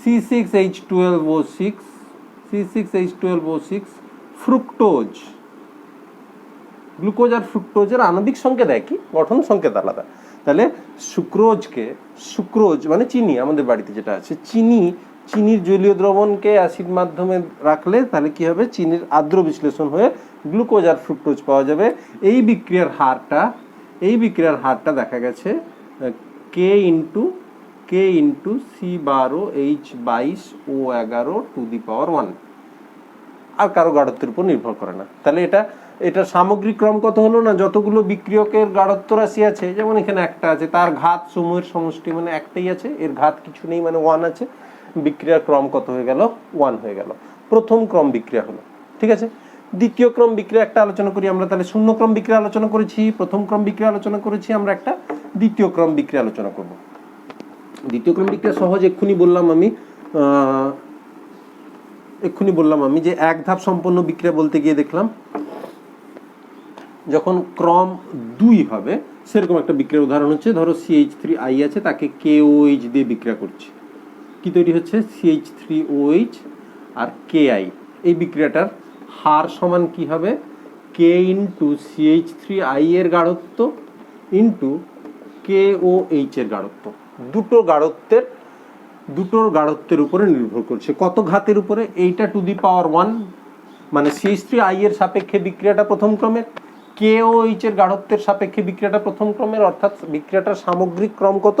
C6H12O6 fructose. Glucose আর ফ্রুক্টোজের আণবিক সংকেত একই, গঠন সংকেত আলাদা। তাহলে সুক্রোজ মানে চিনি, আমাদের বাড়িতে যেটা আছে চিনির জলীয় দ্রবণকে অ্যাসিড মাধ্যমে রাখলে তাহলে কি হবে? চিনির আদ্র বিশ্লেষণ হয়ে গ্লুকোজ আর ফ্রুক্টোজ পাওয়া যাবে। এই বিক্রিয়ার হারটা দেখা গেছে K into C12H22O11 to the power 1, আর কারো গাঢ়ত্বের উপর নির্ভর করে না। তাহলে এটা সামগ্রিক ক্রম কত হলো না? যতগুলো বিক্রিয়কের গাঢ়ত্ব রাশি আছে, যেমন এখানে একটা আছে, তার ঘাত সমূহের সমষ্টি মানে একটাই আছে, এর ঘাত কিছু নেই মানে 1 আছে। বিক্রিয়ার ক্রম কত হয়ে গেল? 1 হয়ে গেল। প্রথম ক্রম বিক্রিয়া হলো। ঠিক আছে? দ্বিতীয় ক্রম বিক্রিয়া একটা আলোচনা করি আমরা। তাহলে শূন্য ক্রম বিক্রিয়া আলোচনা করেছি, প্রথম ক্রম বিক্রিয়া আলোচনা করেছি, আমরা একটা দ্বিতীয় ক্রম বিক্রিয়া আলোচনা করব। দ্বিতীয় ক্রম বিক্রিয়া সহজ, এক্ষুনি বললাম আমি যে এক ধাপ সম্পন্ন বিক্রিয়া বলতে গিয়ে দেখলাম যখন ক্রম 2 হবে সেরকম একটা বিক্রিয়ার উদাহরণ হচ্ছে, ধরো CH3I আছে, তাকে KOH দিয়ে বিক্রিয়া করছি, কি তৈরি হচ্ছে? CH3OH আর KI। এই বিক্রিয়াটার হার সমান কি হবে? K ইন্টু CH3I এর গাঢ়ত্ব ইন্টু KOH এর গাঢ়ত্ব। দুটো গাঢ়ত্বের দুটোর গাঢ়ত্বের উপরে নির্ভর করছে। কত ঘাতের উপরে? এইটা টু দি পাওয়ার 1, মানে CH3 এর সাপেক্ষে বিক্রিয়াটা প্রথম ক্রমের, KOH এর গাঢ়ত্বের সাপেক্ষে বিক্রিয়াটা প্রথম ক্রমের, অর্থাৎ বিক্রিয়াটার সামগ্রিক ক্রম কত?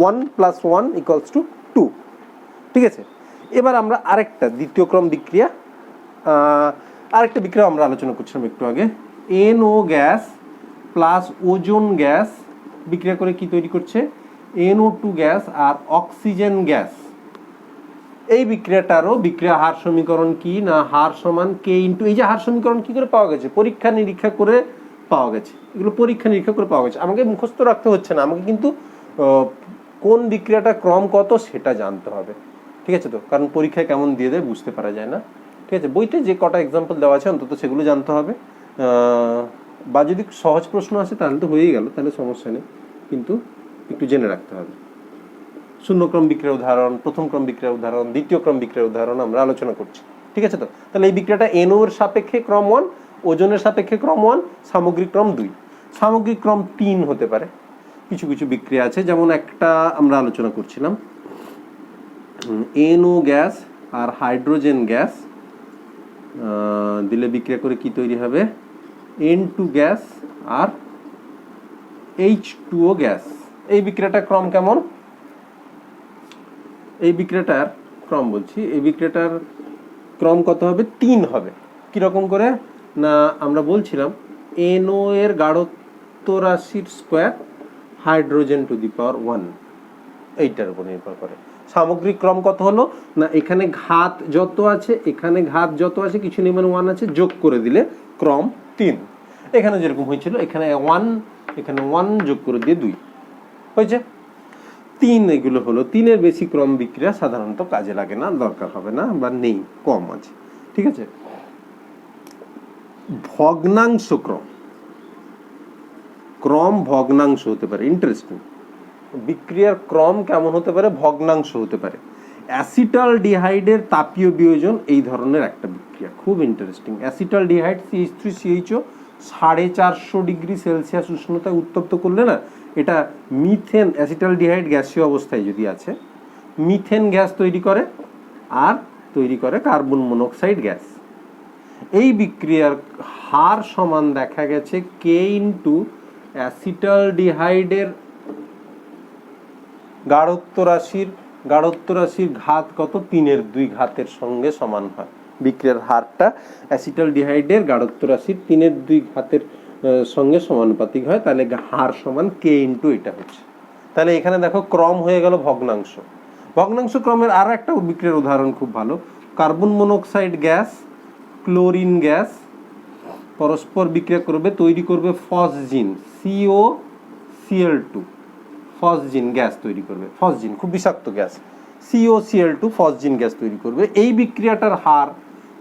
1 + 1 = 2। ঠিক আছে, এবার আমরা আরেকটা দ্বিতীয় ক্রম বিক্রিয়া, আরেকটা বিক্রিয়া আমরা আলোচনা করছিলাম একটু আগে। NO gas plus ozone gas বিক্রিয়া করে কি তৈরি করছে? NO2 গ্যাস আর অক্সিজেন গ্যাস। এই বিক্রিয়াটারও বিক্রিয়া হার সমীকরণ কি না হার সমান K ইন্টু, এই যে হার সমীকরণ কি করে পাওয়া গেছে? পরীক্ষা নিরীক্ষা করে পাওয়া গেছে। এগুলো পরীক্ষা নিরীক্ষা করে পাওয়া গেছে, আমাকে মুখস্থ রাখতে হচ্ছে না, আমাকে কিন্তু কোন বিক্রিয়াটা ক্রম কত সেটা জানতে হবে। ঠিক আছে তো, কারণ পরীক্ষায় কেমন দিয়ে দেয় বুঝতে পারা যায় না। ঠিক আছে, বইতে যে কটা এক্সাম্পল দেওয়া আছে অন্তত সেগুলো জানতে হবে, বা যদি সহজ প্রশ্ন আসে তাহলে তো হয়েই গেল, তাহলে সমস্যা নেই, কিন্তু একটু জেনে রাখতে হবে। শূন্যক্রম বিক্রিয়ার উদাহরণ, প্রথম ক্রম বিক্রিয়ার উদাহরণ, দ্বিতীয় ক্রম বিক্রিয়ার উদাহরণ আমরা আলোচনা করছি। ঠিক আছে তো, তাহলে এই বিক্রিয়াটা NO এর সাপেক্ষে ক্রম 1, ওজনের সাপেক্ষে ক্রম 1, সামগ্রিক ক্রম 2। সামগ্রিক ক্রম 3 হতে পারে। কিছু কিছু বিক্রিয়া আছে, যেমন একটা আমরা আলোচনা করছিলাম, NO গ্যাস আর হাইড্রোজেন গ্যাস দিলে বিক্রিয়া করে কি তৈরি হবে? N2 গ্যাস আর H2O গ্যাস। এই বিক্রিয়াটার ক্রম কেমন? এই বিক্রিয়াটার ক্রম বলছি, এই বিক্রিয়াটার ক্রম কত হবে? 3 হবে। কিরকম করে না, আমরা বলছিলাম NO এর গাঢ়ত্ব রাশির square, hydrogen to the power 1, এইটার উপর নির্ভর করে। সামগ্রিক ক্রম কত হলো না, এখানে ঘাত যত আছে, এখানে ঘাত যত আছে, কিছু নেই মানে 1 আছে, যোগ করে দিলে ক্রম 3। এখানে যেরকম হয়েছিল, এখানে 1, এখানে 1 যোগ করে দিয়ে 2 হয়েছে 3। এগুলো হলো 3-এর বেশি ক্রম বিক্রিয়া সাধারণত কাজে লাগে না, দরকার হবে না, বা নেই, কম আছে। ঠিক আছে, ভগ্নাংশ ক্রম, ক্রম ভগ্নাংশ হতে পারে। ইন্টারেস্টিং, বিক্রিয়ার ক্রম কেমন হতে পারে? ভগ্নাংশ হতে পারে। অ্যাসিটালডিহাইডের তাপীয় বিয়োজন এই ধরনের একটা বিক্রিয়া, খুব interesting. Acetaldehyde CH3CHO 450 degree Celsius উষ্ণতায় উত্তপ্ত করলে না, এটা মিথেন, অ্যাসিটালডিহাইড গ্যাসীয় অবস্থায় যদি আছে, মিথেন গ্যাস তৈরি করে আর তৈরি করে কার্বন মনোক্সাইড গ্যাস। এই বিক্রিয়ার হার সমান দেখা গেছে K ইন্টু অ্যাসিটালডিহাইডের গাঢ়ত্ব রাশির ঘাত কত? 3/2 ঘাতের সঙ্গে সমান হয়। বিক্রিয়ার হারটা অ্যাসিটালডিহাইডের গাঢ়ত্ব রাশির 3/2 ঘাতের সঙ্গে সমানুপাতিক হয়, তাহলে হার সমান K ইন্টু এটা হচ্ছে। তাহলে এখানে দেখো ক্রম হয়ে গেল ভগ্নাংশ। ভগ্নাংশ ক্রমের আরো একটা বিক্রিয়ার উদাহরণ খুব ভালো, carbon monoxide gas, chlorine gas পরস্পর বিক্রিয়া করবে, তৈরি করবে ফসজিন, COCl2, ফসজিন গ্যাস তৈরি করবে। ফসজিন খুব বিষাক্ত গ্যাস, COCl2 ফসজিন গ্যাস তৈরি করবে। এই বিক্রিয়াটার হার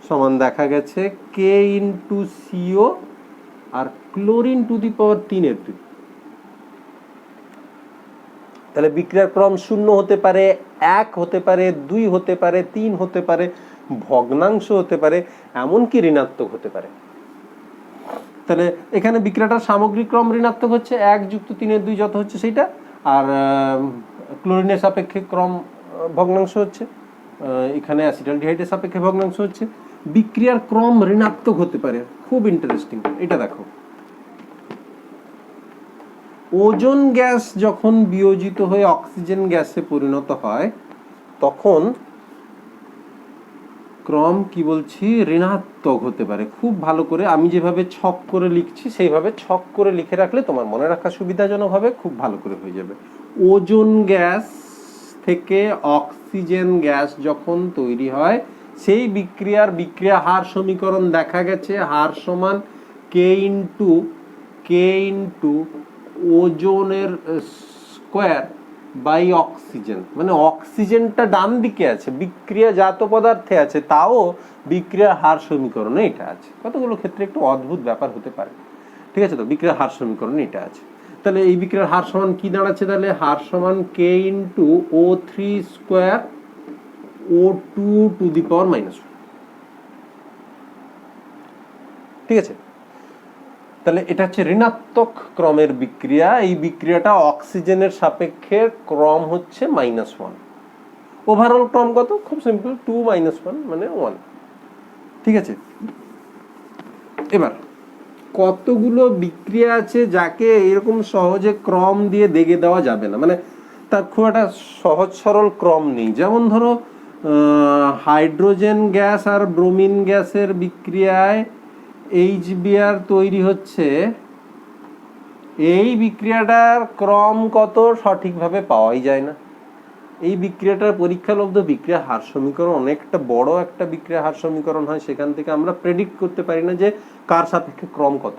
সমান দেখা গেছে K ইন্টু CO আর ক্লোরিন টু দি পাওয়ার 3/2। তাহলে বিক্রিয়ার ক্রম 0 হতে পারে, 1 হতে পারে, 2 হতে পারে, 3 হতে পারে, ভগ্নাংশ হতে পারে, এমনকি ঋণাত্মক হতে পারে। তাহলে এখানে বিক্রিয়াটার সামগ্রিক ক্রম ঋণাত্মক হচ্ছে, 1 যুক্ত 3/2 যত হচ্ছে সেইটা, আর ক্লোরিনের সাপেক্ষে ক্রম ভগ্নাংশ হচ্ছে, এখানে অ্যাসিটালডিহাইডের সাপেক্ষে ভগ্নাংশ হচ্ছে। বিক্রিয়ার ক্রম ঋণাত্মক হতে পারে, খুব ইন্টারেস্টিং। এটা দেখো, ওজোন গ্যাস যখন বিয়োজিত হয়ে অক্সিজেন গ্যাসে পরিণত হয়, তখন ক্রম কি বলছি? ঋণাত্মক হতে পারে। খুব ভালো করে আমি যেভাবে ছক করে লিখছি সেইভাবে ছক করে লিখে রাখলে তোমার মনে রাখা সুবিধাজনক হবে, খুব ভালো করে হয়ে যাবে। ওজোন গ্যাস থেকে অক্সিজেন গ্যাস যখন তৈরি হয়, সেই বিক্রিয়া হার সমীকরণ দেখা গেছে হার সমান K ইন্টু ওজোনের স্কোয়ার বাই অক্সিজেন। মানে অক্সিজেনটা ডান দিকে আছে, বিক্রিয়া জাত পদার্থে আছে, তাও বিক্রিয়ার হার সমীকরণে এটা আছে। কতগুলো ক্ষেত্রে একটু অদ্ভুত ব্যাপার হতে পারে। ঠিক আছে তো, বিক্রিয়ার হার সমীকরণে এটা আছে। তাহলে এই বিক্রিয়ার হার সমান কি দাঁড়াচ্ছে? তাহলে হার সমান K into O3 square O2 to the power -1। ঠিক আছে, তাহলে এটা হচ্ছে ঋণাত্মক ক্রমের বিক্রিয়া। এই বিক্রিয়াটা অক্সিজেনের সাপেক্ষে ক্রম হচ্ছে -1। ওভারঅল ক্রম কত? খুব সিম্পল, 2 - 1 মানে 1। ঠিক আছে, এবার কতগুলো বিক্রিয়া আছে যাকে এরকম সহজে ক্রম দিয়ে দেগে দেওয়া যাবে না, মানে তার খুব একটা সহজ সরল ক্রম নেই। যেমন ধরো হাইড্রোজেন গ্যাস আর ব্রোমিন গ্যাসের বিক্রিয়ায় HBr তৈরি হচ্ছে, এই বিক্রিয়াটার ক্রম কত সঠিকভাবে পাওয়াই যায় না। এই বিক্রিয়াটার পরীক্ষালব্ধ বিক্রিয়া হার সমীকরণ অনেকটা বড় একটা বিক্রিয়া হার সমীকরণ হয়, সেখান থেকে আমরা প্রেডিক্ট করতে পারি না যে কার সাপেক্ষে ক্রম কত।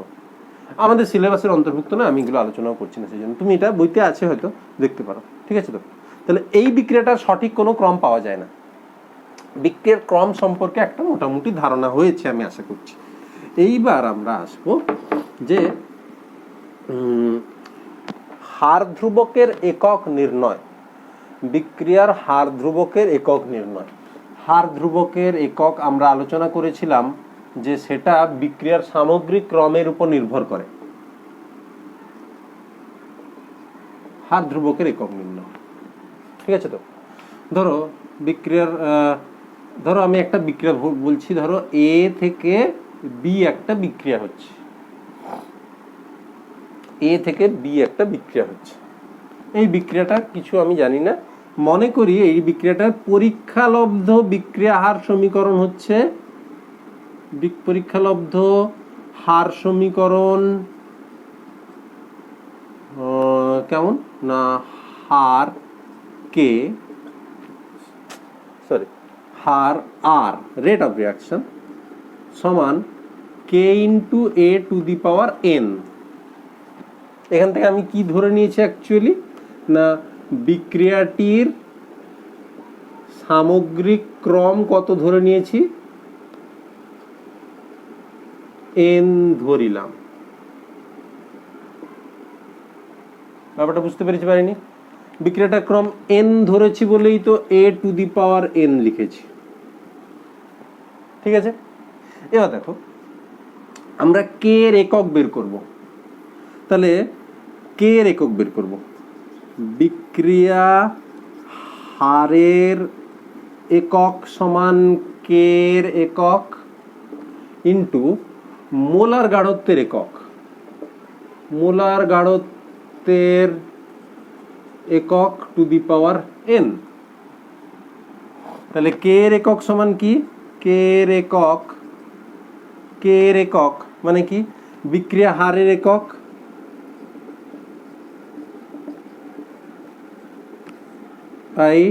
আমাদের সিলেবাসের অন্তর্ভুক্ত না, আমি এগুলো আলোচনাও করছি না, সেই জন্য তুমি এটা বইতে আছে হয়তো দেখতে পারো। ঠিক আছে তো, তাহলে এই বিক্রিয়াটার সঠিক কোনো ক্রম পাওয়া যায় না। বিক্রিয়ার ক্রম সম্পর্কে একটা মোটামুটি ধারণা হয়েছে আমি আশা করছি। এইবার আমরা আসবো যে হার ধ্রুবকের একক নির্ণয়, বিক্রিয়ার হার ধ্রুবকের একক নির্ণয়। হার ধ্রুবকের একক আমরা আলোচনা করেছিলাম যে সেটা বিক্রিয়ার সামগ্রিক ক্রমের উপর নির্ভর করে। হার ধ্রুবকের একক নির্ণয়, ঠিক আছে তো। ধরো বিক্রিয়ার ধরো আমি একটা বিক্রিয়া বলছি, ধরো এ থেকে বি একটা বিক্রিয়া হচ্ছে, এ থেকে বি একটা বিক্রিয়া হচ্ছে। এই বিক্রিয়াটা কিছু আমি জানি না, মনে করি এই বিক্রিয়াটার পরীক্ষালব্ধ বিক্রিয়া হার সমীকরণ হচ্ছে, পরীক্ষালব্ধ হার সমীকরণ কেমন না, হার কে হার আর রেট অফ রিয়াকশন সমান K into A to the power N. এখান থেকে আমি কি ধরে নিয়েছি অ্যাকচুয়ালি না, বিক্রিয়াটির সামগ্রিক ক্রম কত ধরে নিয়েছি, এন ধরিলাম। ব্যাপারটা বুঝতে পেরেছি পারিনি? বিক্রিয়াটার ক্রম এন ধরেছি বলেই তো এ টু দি পাওয়ার এন লিখেছি। ঠিক আছে, এবার দেখো আমরা কে এর একক বের করব। তাহলে কে এর একক বের করব, বিক্রিয়া হারের একক সমান কে এর একক ইন্টু মোলার গাঢ়ত্বের একক, মোলার গাঢ়ত্বের একক টু দি পাওয়ার এন। তাহলে কে এর একক সমান কি, কে এর একক, কে এর একক মানে কি, বিক্রিয়া হারের একক তাই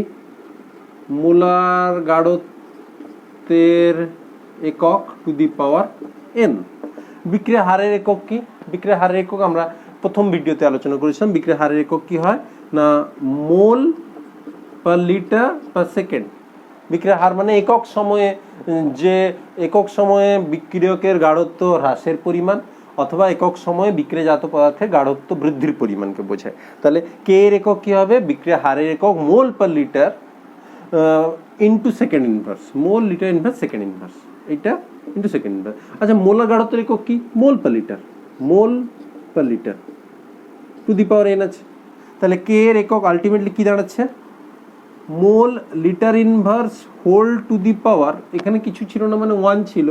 মোলার গাঢ়ত্বের একক টু দি পাওয়ার এন। বিক্রিয়া হারের একক কি, বিক্রিয়া হারের একক আমরা প্রথম ভিডিওতে আলোচনা করেছিলাম। বিক্রিয়া হারের একক কি হয় না, মোল পার লিটার পার সেকেন্ড। বিক্রিয়া হার মানে একক সময়ে, যে একক সময়ে বিক্রিয়কের গাঢ়ত্ব হ্রাসের পরিমাণ অথবা একক সময়ে বিক্রিয়াজাত পদার্থের গাঢ়ত্ব বৃদ্ধির পরিমাণকে বোঝায়। তাহলে কে এর একক কি হবে, বিক্রিয়া হারের একক mole per litre into second inverse, mole litre inverse second inverse, এটা ইন্টু সেকেন্ড ইনভার্স। আচ্ছা মোলার গাঢ়ত্বের একক কি, mole per litre, mole per litre to the power N আছে। তাহলে কে এর একক আলটিমেটলি কি দাঁড়াচ্ছে, mole litre inverse whole to the power, এখানে কিছু ছিল না মানে 1 ছিল,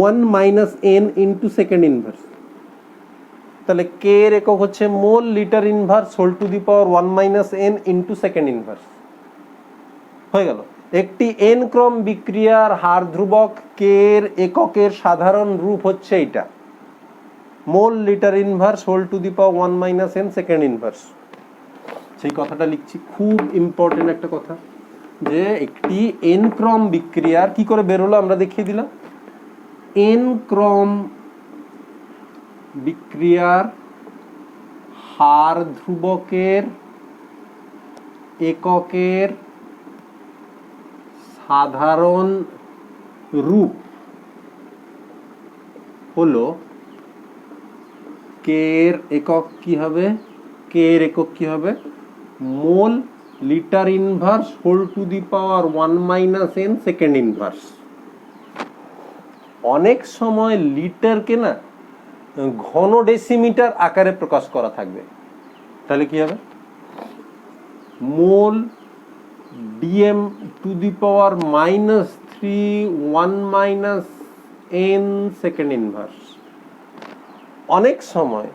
1 minus N into second inverse. তাহলে কে এর একক হচ্ছে mole litre inverse whole to the power 1 minus N into second inverse. হয়ে গেল। একটি এন ক্রম বিক্রিয়ার হার ধ্রুবক কে এর এককের সাধারণ রূপ হচ্ছে এটা, mole litre inverse whole to the power 1 minus n second inverse. সেই কথাটা লিখছি, খুব ইম্পর্টেন্ট একটা কথা, যে একটি এন ক্রম বিক্রিয়ার কি করে বেরোলো আমরা দেখিয়ে দিলাম। এন ক্রম বিক্রিয়ার হার ধ্রুবকের এককের সাধারণ রূপ হলো, কে এর একক কি হবে, কে এর একক কি হবে, mole litre inverse whole to the power 1 minus n second inverse. অনেক সময় লিটারকে না ঘন ডেসিমিটার আকারে প্রকাশ করা থাকবে, তাহলে কি হবে, মোল dm two the power -3 1 - n second inverse. অনেক সময়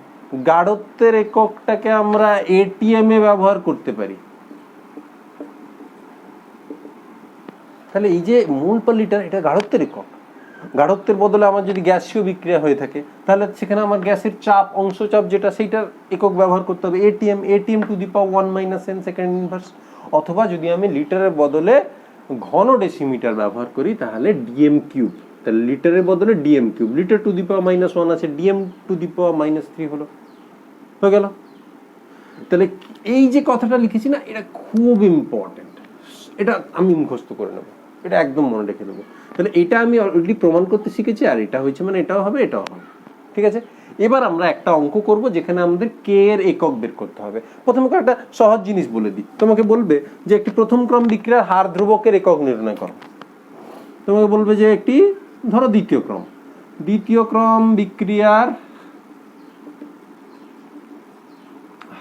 গাঢ়ত্বের এককটাকে আমরা এটিএম এ ব্যবহার করতে পারি। তাহলে এই যে মোল পার লিটার, এটা গাঢ়ত্বের একক। গাঢ়ত্বের বদলে আমার যদি গ্যাসীয় বিক্রিয়া হয়ে থাকে, তাহলে সেখানে আমার গ্যাসের চাপ, অংশ চাপ যেটা, সেইটার একক ব্যবহার করতে হবে ATM, ATM two the power 1 - n second inverse. অথবা যদি আমি লিটারের বদলে ঘন ডেসিমিটার ব্যবহার করি, তাহলে ডিএম কিউব। তাহলে লিটারের বদলে DM cube, litre to the power -1 আছে, ডিএম টু দি পাওয়ার -3 হলো, হয়ে গেল। তাহলে এই যে কথাটা লিখেছি না, এটা খুব ইম্পর্টেন্ট, এটা আমি মুখস্থ করে নেব, এটা একদম মনে রেখে দেবো। তাহলে এটা আমি অলরেডি প্রমাণ করতে শিখেছি, আর এটা হয়েছে মানে এটাও হবে, এটাও হবে, ঠিক আছে। এবার আমরা একটা অঙ্ক করব যেখানে আমাদের কে এর একক বের করতে হবে। প্রথমে একটা সহজ জিনিস বলে দিই, তোমাকে বলবে যে একটি প্রথম ক্রম বিক্রিয়ার হার ধ্রুবকের একক নির্ণয় করো। তোমাকে বলবে যে একটি, ধরো দ্বিতীয় ক্রম বিক্রিয়ার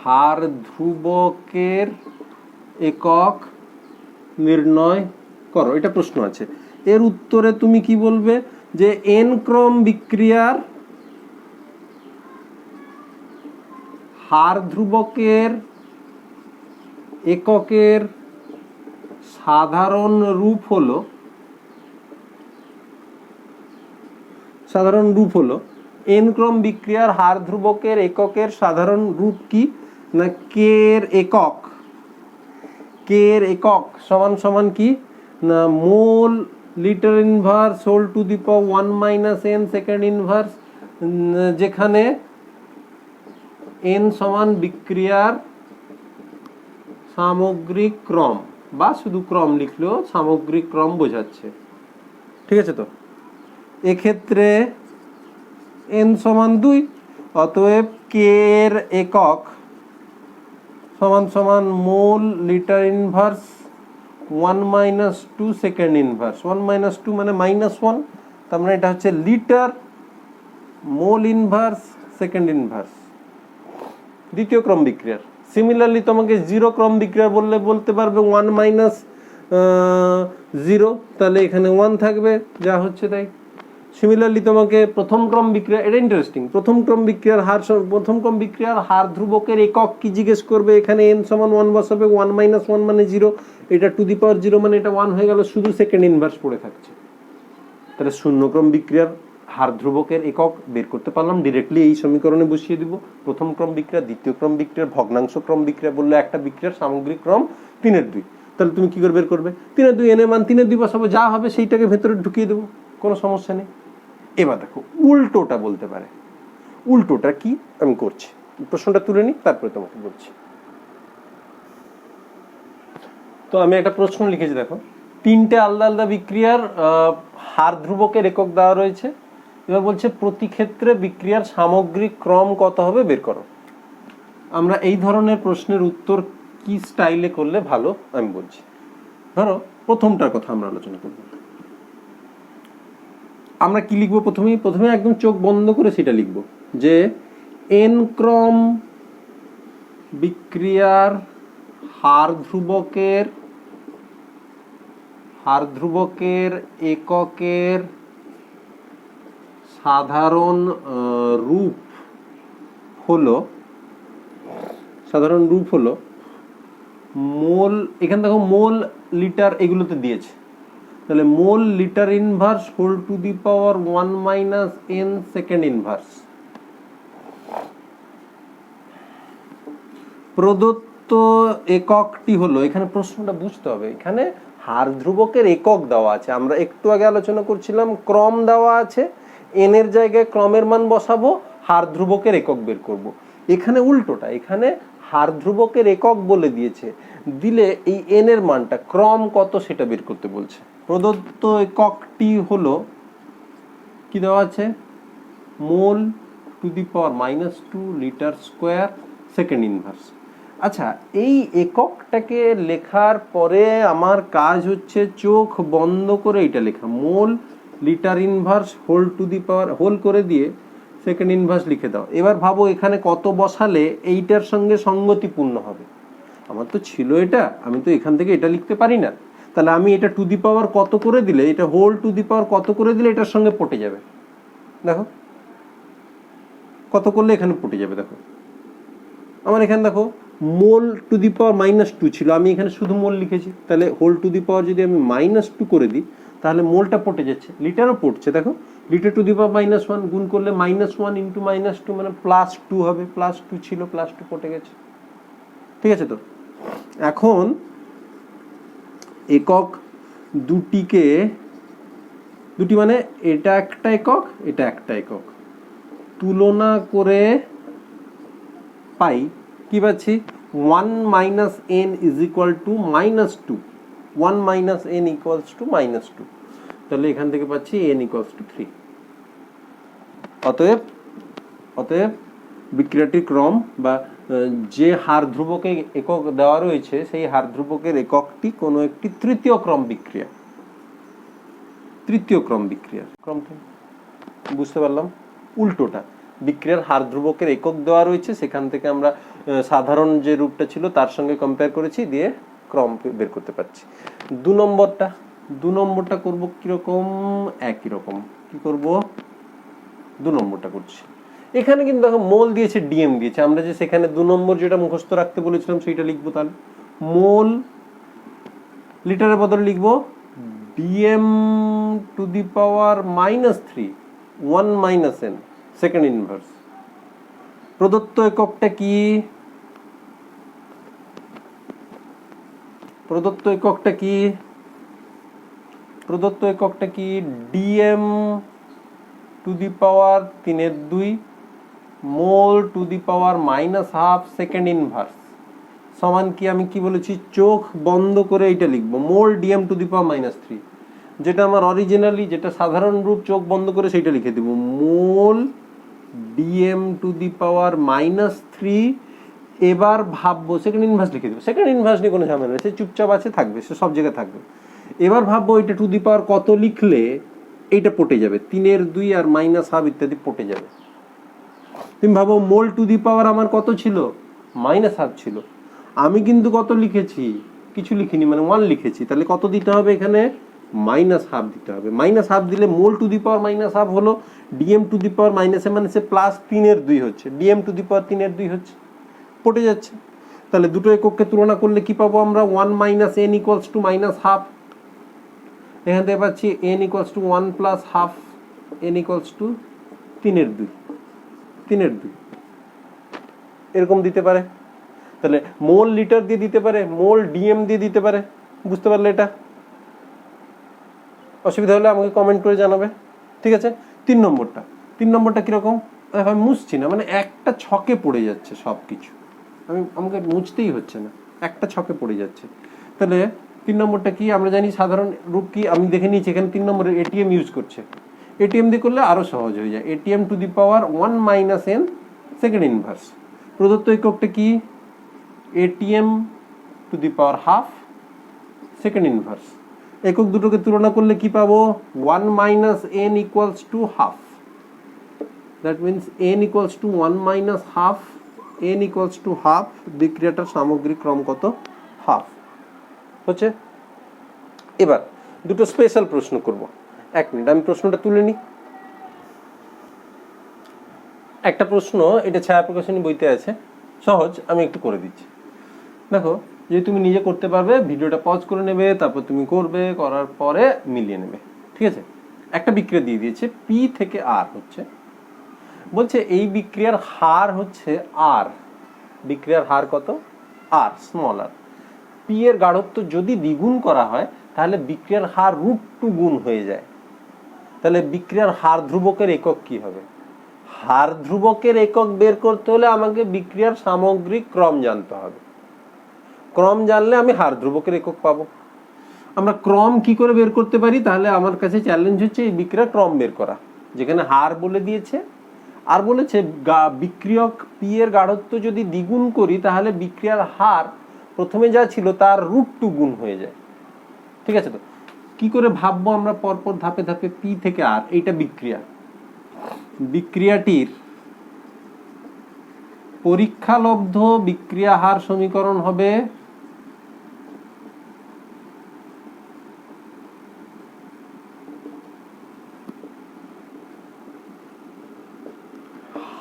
হার ধ্রুবকের একক নির্ণয় করো, এটা প্রশ্ন আছে। এর উত্তরে তুমি কি বলবে যে এন ক্রম বিক্রিয়ার হার ধ্রুবকের এককের সাধারণ রূপ হলো এন ক্রম বিক্রিয়ার হার ধ্রুবকের এককের সাধারণ রূপ কি না, কে এর একক সমান সমান কি না, mole litre inverse whole to the power 1 - n second inverse, যেখানে n সমান বিক্রিয়ার সামগ্রিক ক্রম, বা শুধু ক্রম লিখলেও সামগ্রিক ক্রম বোঝাচ্ছে, ঠিক আছে। তো এক্ষেত্রে n সমান 2, অতএব কে এর একক সমান সমান মোল লিটার ইনভার্স 1 - 2 সেকেন্ড ইনভার্স। 1 - 2 মানে -1, তার মানে এটা হচ্ছে litre mole inverse second inverse দ্বিতীয় ক্রম বিক্রিয়ার। সিমিলারলি তোমাকে জিরো ক্রম বিক্রিয়া বলতে পারবে 1 - 0, তাহলে এখানে 1 থাকবে, যা হচ্ছে তাই। সিমিলারলি তোমাকে প্রথম ক্রম বিক্রিয়া, এটা ইন্টারেস্টিং, প্রথম ক্রম বিক্রিয়ার হার ধ্রুবকের একক কি জিজ্ঞেস করবে। এখানে n সমান 1 বসাবে, 1 - 1 মানে 0, এটা টু দি পাওয়ার 0 মানে এটা 1 হয়ে গেল, শুধু সেকেন্ড ইনভার্স পড়ে থাকছে। তাহলে শূন্য ক্রম বিক্রিয়ার হার ধ্রুবকের একক বের করতে পারলাম, ডিরেক্টলি এই সমীকরণে বসিয়ে দিব। প্রথম ক্রম বিক্রিয়া, দ্বিতীয় ক্রম বিক্রিয়ার ভগ্নাংশ ক্রম বিক্রিয়া বললে একটা বিক্রিয়ার সামগ্রিক ক্রম 3/2। তাহলে তুমি কি করে বের করবে, 3/2, n এর মান 3/2 বসাবো, যা হবে সেইটাকে ভেতরে ঢুকিয়ে দেবো, কোনো সমস্যা নেই। এবার দেখো উল্টোটা বলতে পারে, উল্টোটা কি আমি করছি, প্রশ্নটা তুলে নিই, তারপরে তোমাকে বলছি। তো আমি একটা প্রশ্ন লিখেছি, দেখো 3টে আলাদা আলাদা বিক্রিয়ার হার ধ্রুবকের একক দেওয়া রয়েছে। এবার বলছে প্রতি ক্ষেত্রে বিক্রিয়ার সামগ্রিক ক্রম কত হবে বের করো। আমরা এই ধরনের প্রশ্নের উত্তর কি স্টাইলে করলে ভালো আমি বলছি। ধরো প্রথমটার কথা আমরা আলোচনা করব। আমরা কি লিখবো, প্রথমে একদম চোখ বন্ধ করে সেটা লিখবো যে এন ক্রম বিক্রিয়ার হার ধ্রুবকের এককের সাধারণ রূপ হলো মোল, এখানে দেখো মোল লিটার এগুলোতে দিয়েছে, তাহলে mole litre inverse whole to the power 1 - n second inverse. প্রদত্ত এককটি হলো, এখানে প্রশ্নটা বুঝতে হবে, এখানে হার ধ্রুবকের একক দেওয়া আছে, আমরা একটু আগে আলোচনা করছিলাম ক্রম দেওয়া আছে, n এর জায়গায় ক্রমের মান বসাবো, হার ধ্রুবকের একক বের করব। এখানে উল্টোটা, এখানে হার ধ্রুবকের একক বলে দিয়েছে, দিলে এই n এর মানটা ক্রম কত সেটা বের করতে বলছে। প্রদত্ত এককটি হলো কি দেওয়া আছে, mole to the power -2 litre square second inverse. আচ্ছা, এই এককটাকে লেখার পরে আমার কাজ হচ্ছে চোখ বন্ধ করে এটা লেখা, mole litre inverse whole to the power whole করে দিয়ে সেকেন্ড ইনভার্স লিখে দাও। এবার ভাবো এখানে কত বসালে এইটার সঙ্গে সঙ্গতিপূর্ণ হবে। আমার তো ছিল এটা, আমি তো এখান থেকে এটা লিখতে পারি না, তাহলে আমি এটা টু দি পাওয়ার কত করে দিলে, এটা হোল টু দি পাওয়ার কত করে দিলে এটার সঙ্গে পটে যাবে, দেখো কত করলে এখানে পটে যাবে। দেখো আমার এখানে দেখো মোল টু দি পাওয়ার -2 ছিল, আমি এখানে শুধু মোল লিখেছি, তাহলে হোল টু দি পাওয়ার যদি আমি -2 করে দিই তাহলে মোলটা পটে যাচ্ছে, লিটারও পড়ছে। দেখো লিটার টু দি পাওয়ার -1 গুণ করলে -1 ইন্টু -2 মানে +2 হবে, +2 ছিল, +2 পটে গেছে। ঠিক আছে, তো এখন একক দুটি মানে এটা একটা একক, এটা একটা একক, তুলনা করে পাই কি পাচ্ছি 1 - n = -2, 1 - n = -2, তাহলে এখান থেকে পাচ্ছি n = 3। অতএব বিক্রিয়াটির ক্রম বা যে হার ধ্রুবকে একক দেওয়া রয়েছে সেই হার ধ্রুবকের এককটি কোনো একটি তৃতীয় ক্রম বিক্রিয়া। ক্রমটা বুঝতে পারলাম, উল্টোটা বিক্রিয়ার হার ধ্রুবকের একক দেওয়া রয়েছে, সেখান থেকে আমরা সাধারণ যে রূপটা ছিল তার সঙ্গে কম্পেয়ার করেছি, দিয়ে ক্রম বের করতে পারছি। দু নম্বরটা করব কিরকম, একই রকম। কি করব, 2 নম্বরটা করছি। এখানে কিন্তু দেখো মোল দিয়েছে, ডিএম দিয়েছে, আমরা যে সেখানে 2 নম্বর যেটা মুখস্থ রাখতে বলেছিলাম সেইটা লিখবো। তাহলে মোল লিটারের বদলে লিখবো DM two the power -3, 1 - n, second inverse. প্রদত্ত এককটা কি, DM two the power 3/2 mole to the power -1/2 second inverse সমান কি, আমি কি বলেছি, চোখ বন্ধ করে এইটা লিখবো, মোল ডিএম টু দি পাওয়ার -3, যেটা আমার অরিজিনালি যেটা সাধারণ রূপ চোখ বন্ধ করে সেইটা লিখে দিব, মোল ডিএম টু দি পাওয়ার -3। এবার ভাববো, সেকেন্ড ইনভার্স লিখে দেবো, সেকেন্ড ইনভার্স নিয়ে কোনো ঝামেলা নেই, সে চুপচাপ আছে, থাকবে, সে সব জায়গায় থাকবে। এবার ভাববো এটা টু দি পাওয়ার কত লিখলে এইটা পটে যাবে, 3/2 আর -1/2 ইত্যাদি পটে যাবে। তুমি ভাবো মোল টু দি পাওয়ার আমার কত ছিল, -1/2 ছিল, আমি কিন্তু কত লিখেছি, কিছু লিখিনি, মানে 1 লিখেছি, তাহলে কত দিতে হবে এখানে, -1/2 দিতে হবে। -1/2 দিলে মোল টু দি পাওয়ার -1/2 হলো, ডিএম টু দি পাওয়ার মানে সে +3/2 হচ্ছে, ডিএম টু দি পাওয়ার 3/2 হচ্ছে, পটে যাচ্ছে। তাহলে দুটো একককে তুলনা করলে কি পাবো আমরা, 1 - n = -1/2, এখান থেকে পাচ্ছি n = 1 + 1/2, n = 3/2, এরকম দিতে পারে। তাহলে মোল লিটার দিয়ে দিতে পারে, মোল ডিএম দিয়ে দিতে পারে। বুঝতে পারলে এটা? অসুবিধা হলে আমাকে কমেন্ট করে জানাবে। ঠিক আছে, 3 নম্বরটা কিরকম, আমি মুছছি না, মানে একটা ছকে পড়ে যাচ্ছে সব কিছু, আমাকে মুছতেই হচ্ছে না, একটা ছকে পড়ে যাচ্ছে। তাহলে 3 নম্বরটা কি, আমরা জানি সাধারণ রূপ কি, আমি দেখে নিয়েছি এখানে 3 নম্বরে এটিএম ইউজ করছে, এটিএম দিয়ে করলে আরো সহজ হয়ে যায়, ATM two the power 1 - n second inverse. প্রদত্ত এককটা কি, ATM two the power 1/2 second inverse. একক দুটোকে তুলনা করলে কি পাবো, 1 - n = 1/2, that means n = 1 - 1/2, n = 1/2, বিক্রিয়াটার সামগ্রিক ক্রম কত, 1/2 হচ্ছে। এবার দুটো স্পেশাল প্রশ্ন করব, 1 মিনিট আমি প্রশ্নটা তুলে নিই। একটা প্রশ্ন, এটা ছায়া প্রকাশনী বইতে আছে, সহজ, আমি একটু করে দিচ্ছি। দেখো, যদি তুমি নিজে করতে পারবে ভিডিওটা পজ করে নেবে, তারপর তুমি করবে, করার পরে মিলিয়ে নেবে। ঠিক আছে, একটা বিক্রিয়া দিয়ে দিয়েছে, পি থেকে আর হচ্ছে, বলছে এই বিক্রিয়ার হার হচ্ছে আর, বিক্রিয়ার হার কত, আর, স্মল আর। পি এর গাঢ়ত্ব যদি দ্বিগুণ করা হয় তাহলে বিক্রিয়ার হার √2 গুণ হয়ে যায়। তাহলে বিক্রিয়ার হার ধ্রুবকের একক কি হবে, হার ধ্রুবকের একক বের করতে হলে আমাকে বিক্রিয়ার সামগ্রিক ক্রম জানতে হবে, ক্রম জানলে আমি হার ধ্রুবকের একক পাবো। আমরা ক্রম কি করে বের করতে পারি, তাহলে আমার কাছে চ্যালেঞ্জ হচ্ছে এই বিক্রিয়ার ক্রম বের করা, যেখানে হার বলে দিয়েছে আর বলেছে বিক্রিয়ক পি এর গাঢ়ত্ব যদি দ্বিগুণ করি তাহলে বিক্রিয়ার হার প্রথমে যা ছিল তার √2 গুণ হয়ে যায়। ঠিক আছে, তো কি করে ভাববো আমরা পরপর ধাপে ধাপে, পি থেকে আর, এইটা বিক্রিয়াটির পরীক্ষালব্ধ বিক্রিয়া হার সমীকরণ হবে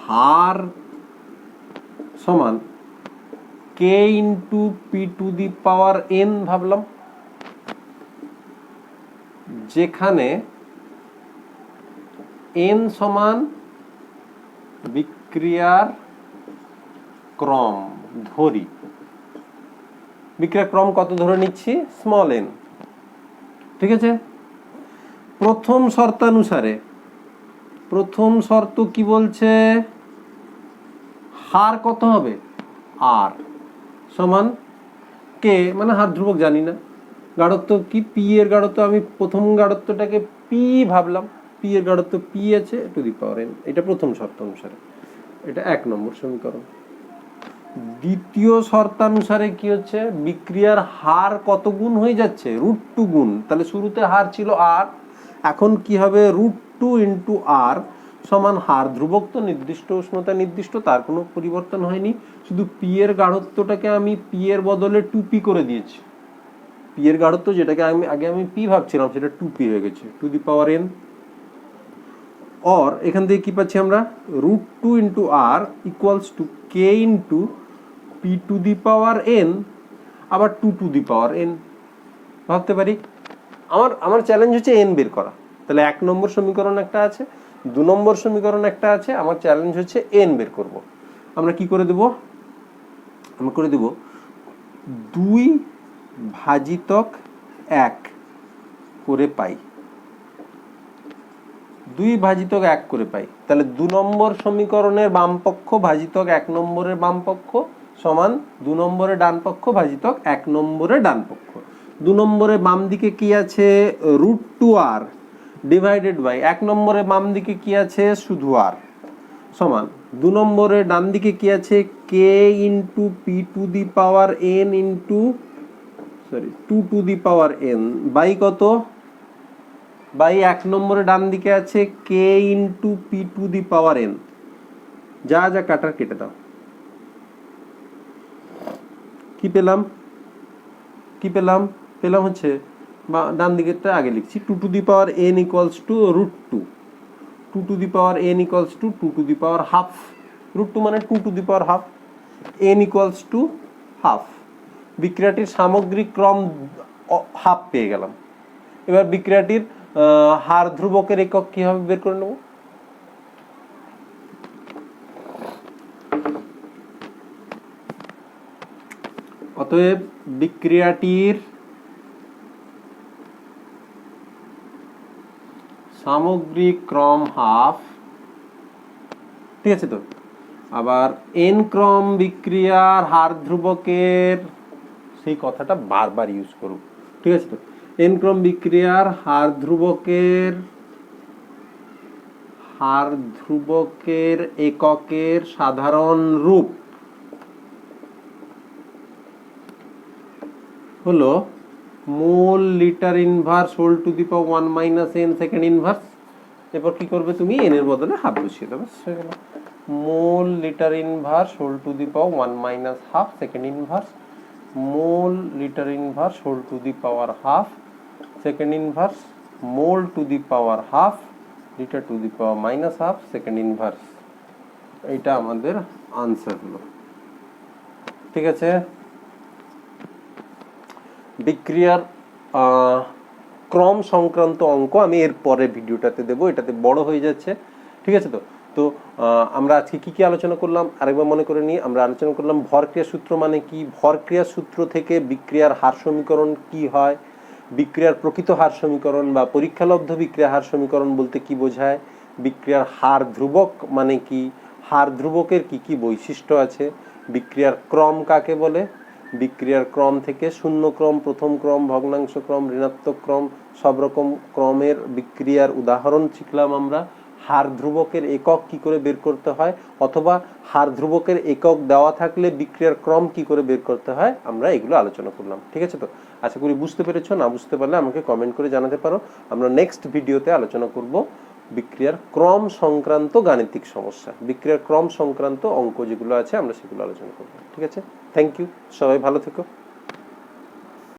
হার সমান K into P to the power N ভাবলাম, যেখানে এন সমান বিক্রিয়ার ক্রম ধরি। বিক্রিয়ার ক্রম কত ধরে নিচ্ছি? Small N. ঠিক আছে, প্রথম শর্তানুসারে, প্রথম শর্ত কি বলছে? হার কত হবে? আর সমান কে, মানে হার ধ্রুবক জানি না, গাঢ়ত্ব কি? পি এর গাঢ়ত্ব, আমি প্রথম গাঢ়ত্বটাকে পি ভাবলাম, পি এর গাঢ়ত্ব পি আছে টু দি পাওয়ার এন। এটা প্রথম শর্ত অনুসারে, এটা 1 নম্বর সমীকরণ। দ্বিতীয় শর্তানুসারে কি হচ্ছে? বিক্রিয়ার হার কত গুণ হয়ে যাচ্ছে? √2 গুণ। তাহলে শুরুতে হার ছিল আর, এখন কি হবে? √2 ইন্টু আর সমান হার ধ্রুবক, তো নির্দিষ্ট উষ্ণতা নির্দিষ্ট, তার কোনো পরিবর্তন হয়নি। শুধু পি এর গাঢ়ত্বটাকে আমি পি এর বদলে 2p করে দিয়েছি। পি এর গাঢ়ত্ব যেটাকে আগে আমি পি ভাবছিলাম, সেটা 2p হয়ে গেছে টু দি পাওয়ার এন। और এখান থেকে কি পাচ্ছি আমরা? √2 into r equals to K into P to the power n, আবার 2 টু দি পাওয়ার এন ভাবতে পারি। আমার চ্যালেঞ্জ হচ্ছে এন বের করা। তাহলে 1 নম্বর সমীকরণ একটা আছে, 2 নম্বর সমীকরণ একটা আছে, আমার চ্যালেঞ্জ হচ্ছে এন বের করব। আমরা কি করে দেব? আমরা করে দেব 2 ভাজিতক 1 করে পাই, 2 ভাজিতক 1 করে পাই। তাহলে 2 নম্বর সমীকরণের বাম পক্ষ ভাজিতক 1 নম্বরের বাম পক্ষ সমান 2 নম্বরের ডান পক্ষ ভাজিতক 1 নম্বরের ডান পক্ষ। 2 নম্বরের বাম দিকে কি আছে? √2r ডিভাইডেড বাই 1 নম্বরের বাম দিকে কি আছে? শুধু আর, সমান 2 নম্বরের ডান দিকে কি আছে? K into P to the power N into 2 to the power N by কত? বাই 1 নম্বরে ডান দিকে আছে K into P to the power N. যা যা কাটার কেটে দাও। কি পেলাম? কি পেলাম? পেলাম হচ্ছে, বা ডান দিকেরটা আগে লিখছি, 2 to the power N equals to √2, 2 to the power N equals to 2 to the power half. √2 মানে 2 to the power half, N equals to half. বিক্রিয়াটির সামগ্রিক ক্রম হাফ পেয়ে গেলাম। এবার বিক্রিয়াটির হার ধ্রুবকের একক কিভাবে বের করে নেব? অতএব বিক্রিয়াটির সামগ্রিক ক্রম হাফ, ঠিক আছে তো? আবার এন ক্রম বিক্রিয়ার হার ধ্রুবকের, সেই কথাটা বারবার ইউজ করব, ঠিক আছে তো? এন ক্রম বিক্রিয়ার হার ধ্রুবকের এককের সাধারণ রূপ হলো mole litre inverse whole to the power 1 minus n second inverse. এরপর কি করবে তুমি? এন এর বদলে হাফ বসিয়ে দেবে, হয়ে গেল। Mole litre inverse whole to the power 1 minus half second inverse, mole litre inverse whole to the power half second inverse, mole to the power half litre to the power minus half second inverse. এইটা আমাদের answer হলো, ঠিক আছে? বিক্রিয়ার ক্রম সংক্রান্ত অঙ্ক আমি এর পরে ভিডিওটাতে দেবো, এটাতে বড় হয়ে যাচ্ছে, ঠিক আছে তো? তো আমরা আজকে কি কি আলোচনা করলাম আরেকবার মনে করে নিই। আমরা আলোচনা করলাম ভরক্রিয়া সূত্র মানে কি, ভরক্রিয়া সূত্র থেকে বিক্রিয়ার হার সমীকরণ কি হয়, বিক্রিয়ার প্রকৃত হার সমীকরণ বা পরীক্ষালব্ধ বিক্রিয়া হার সমীকরণ বলতে কি বোঝায়, বিক্রিয়ার হার ধ্রুবক মানে কি, হার ধ্রুবকের কি কি বৈশিষ্ট্য আছে, বিক্রিয়ার ক্রম কাকে বলে, বিক্রিয়ার ক্রম থেকে শূন্য ক্রম, প্রথম ক্রম, ভগ্নাংশ ক্রম, ঋণাত্মক ক্রম, সব রকম ক্রমের বিক্রিয়ার উদাহরণ শিখলাম আমরা। হার ধ্রুবকের একক কি করে বের করতে হয়, অথবা হার ধ্রুবকের একক দেওয়া থাকলে বিক্রিয়ার ক্রম কি করে বের করতে হয়, আমরা এগুলো আলোচনা করলাম, ঠিক আছে তো? আশা করি বুঝতে পেরেছো। না বুঝতে পারলে আমাকে কমেন্ট করে জানাতে পারো। আমরা নেক্সট ভিডিওতে আলোচনা করব বিক্রিয়ার ক্রম সংক্রান্ত গাণিতিক সমস্যা, বিক্রিয়ার ক্রম সংক্রান্ত অঙ্ক যেগুলো আছে আমরা সেগুলো আলোচনা করব। ঠিক আছে, থ্যাংক ইউ, সবাই ভালো থেকো।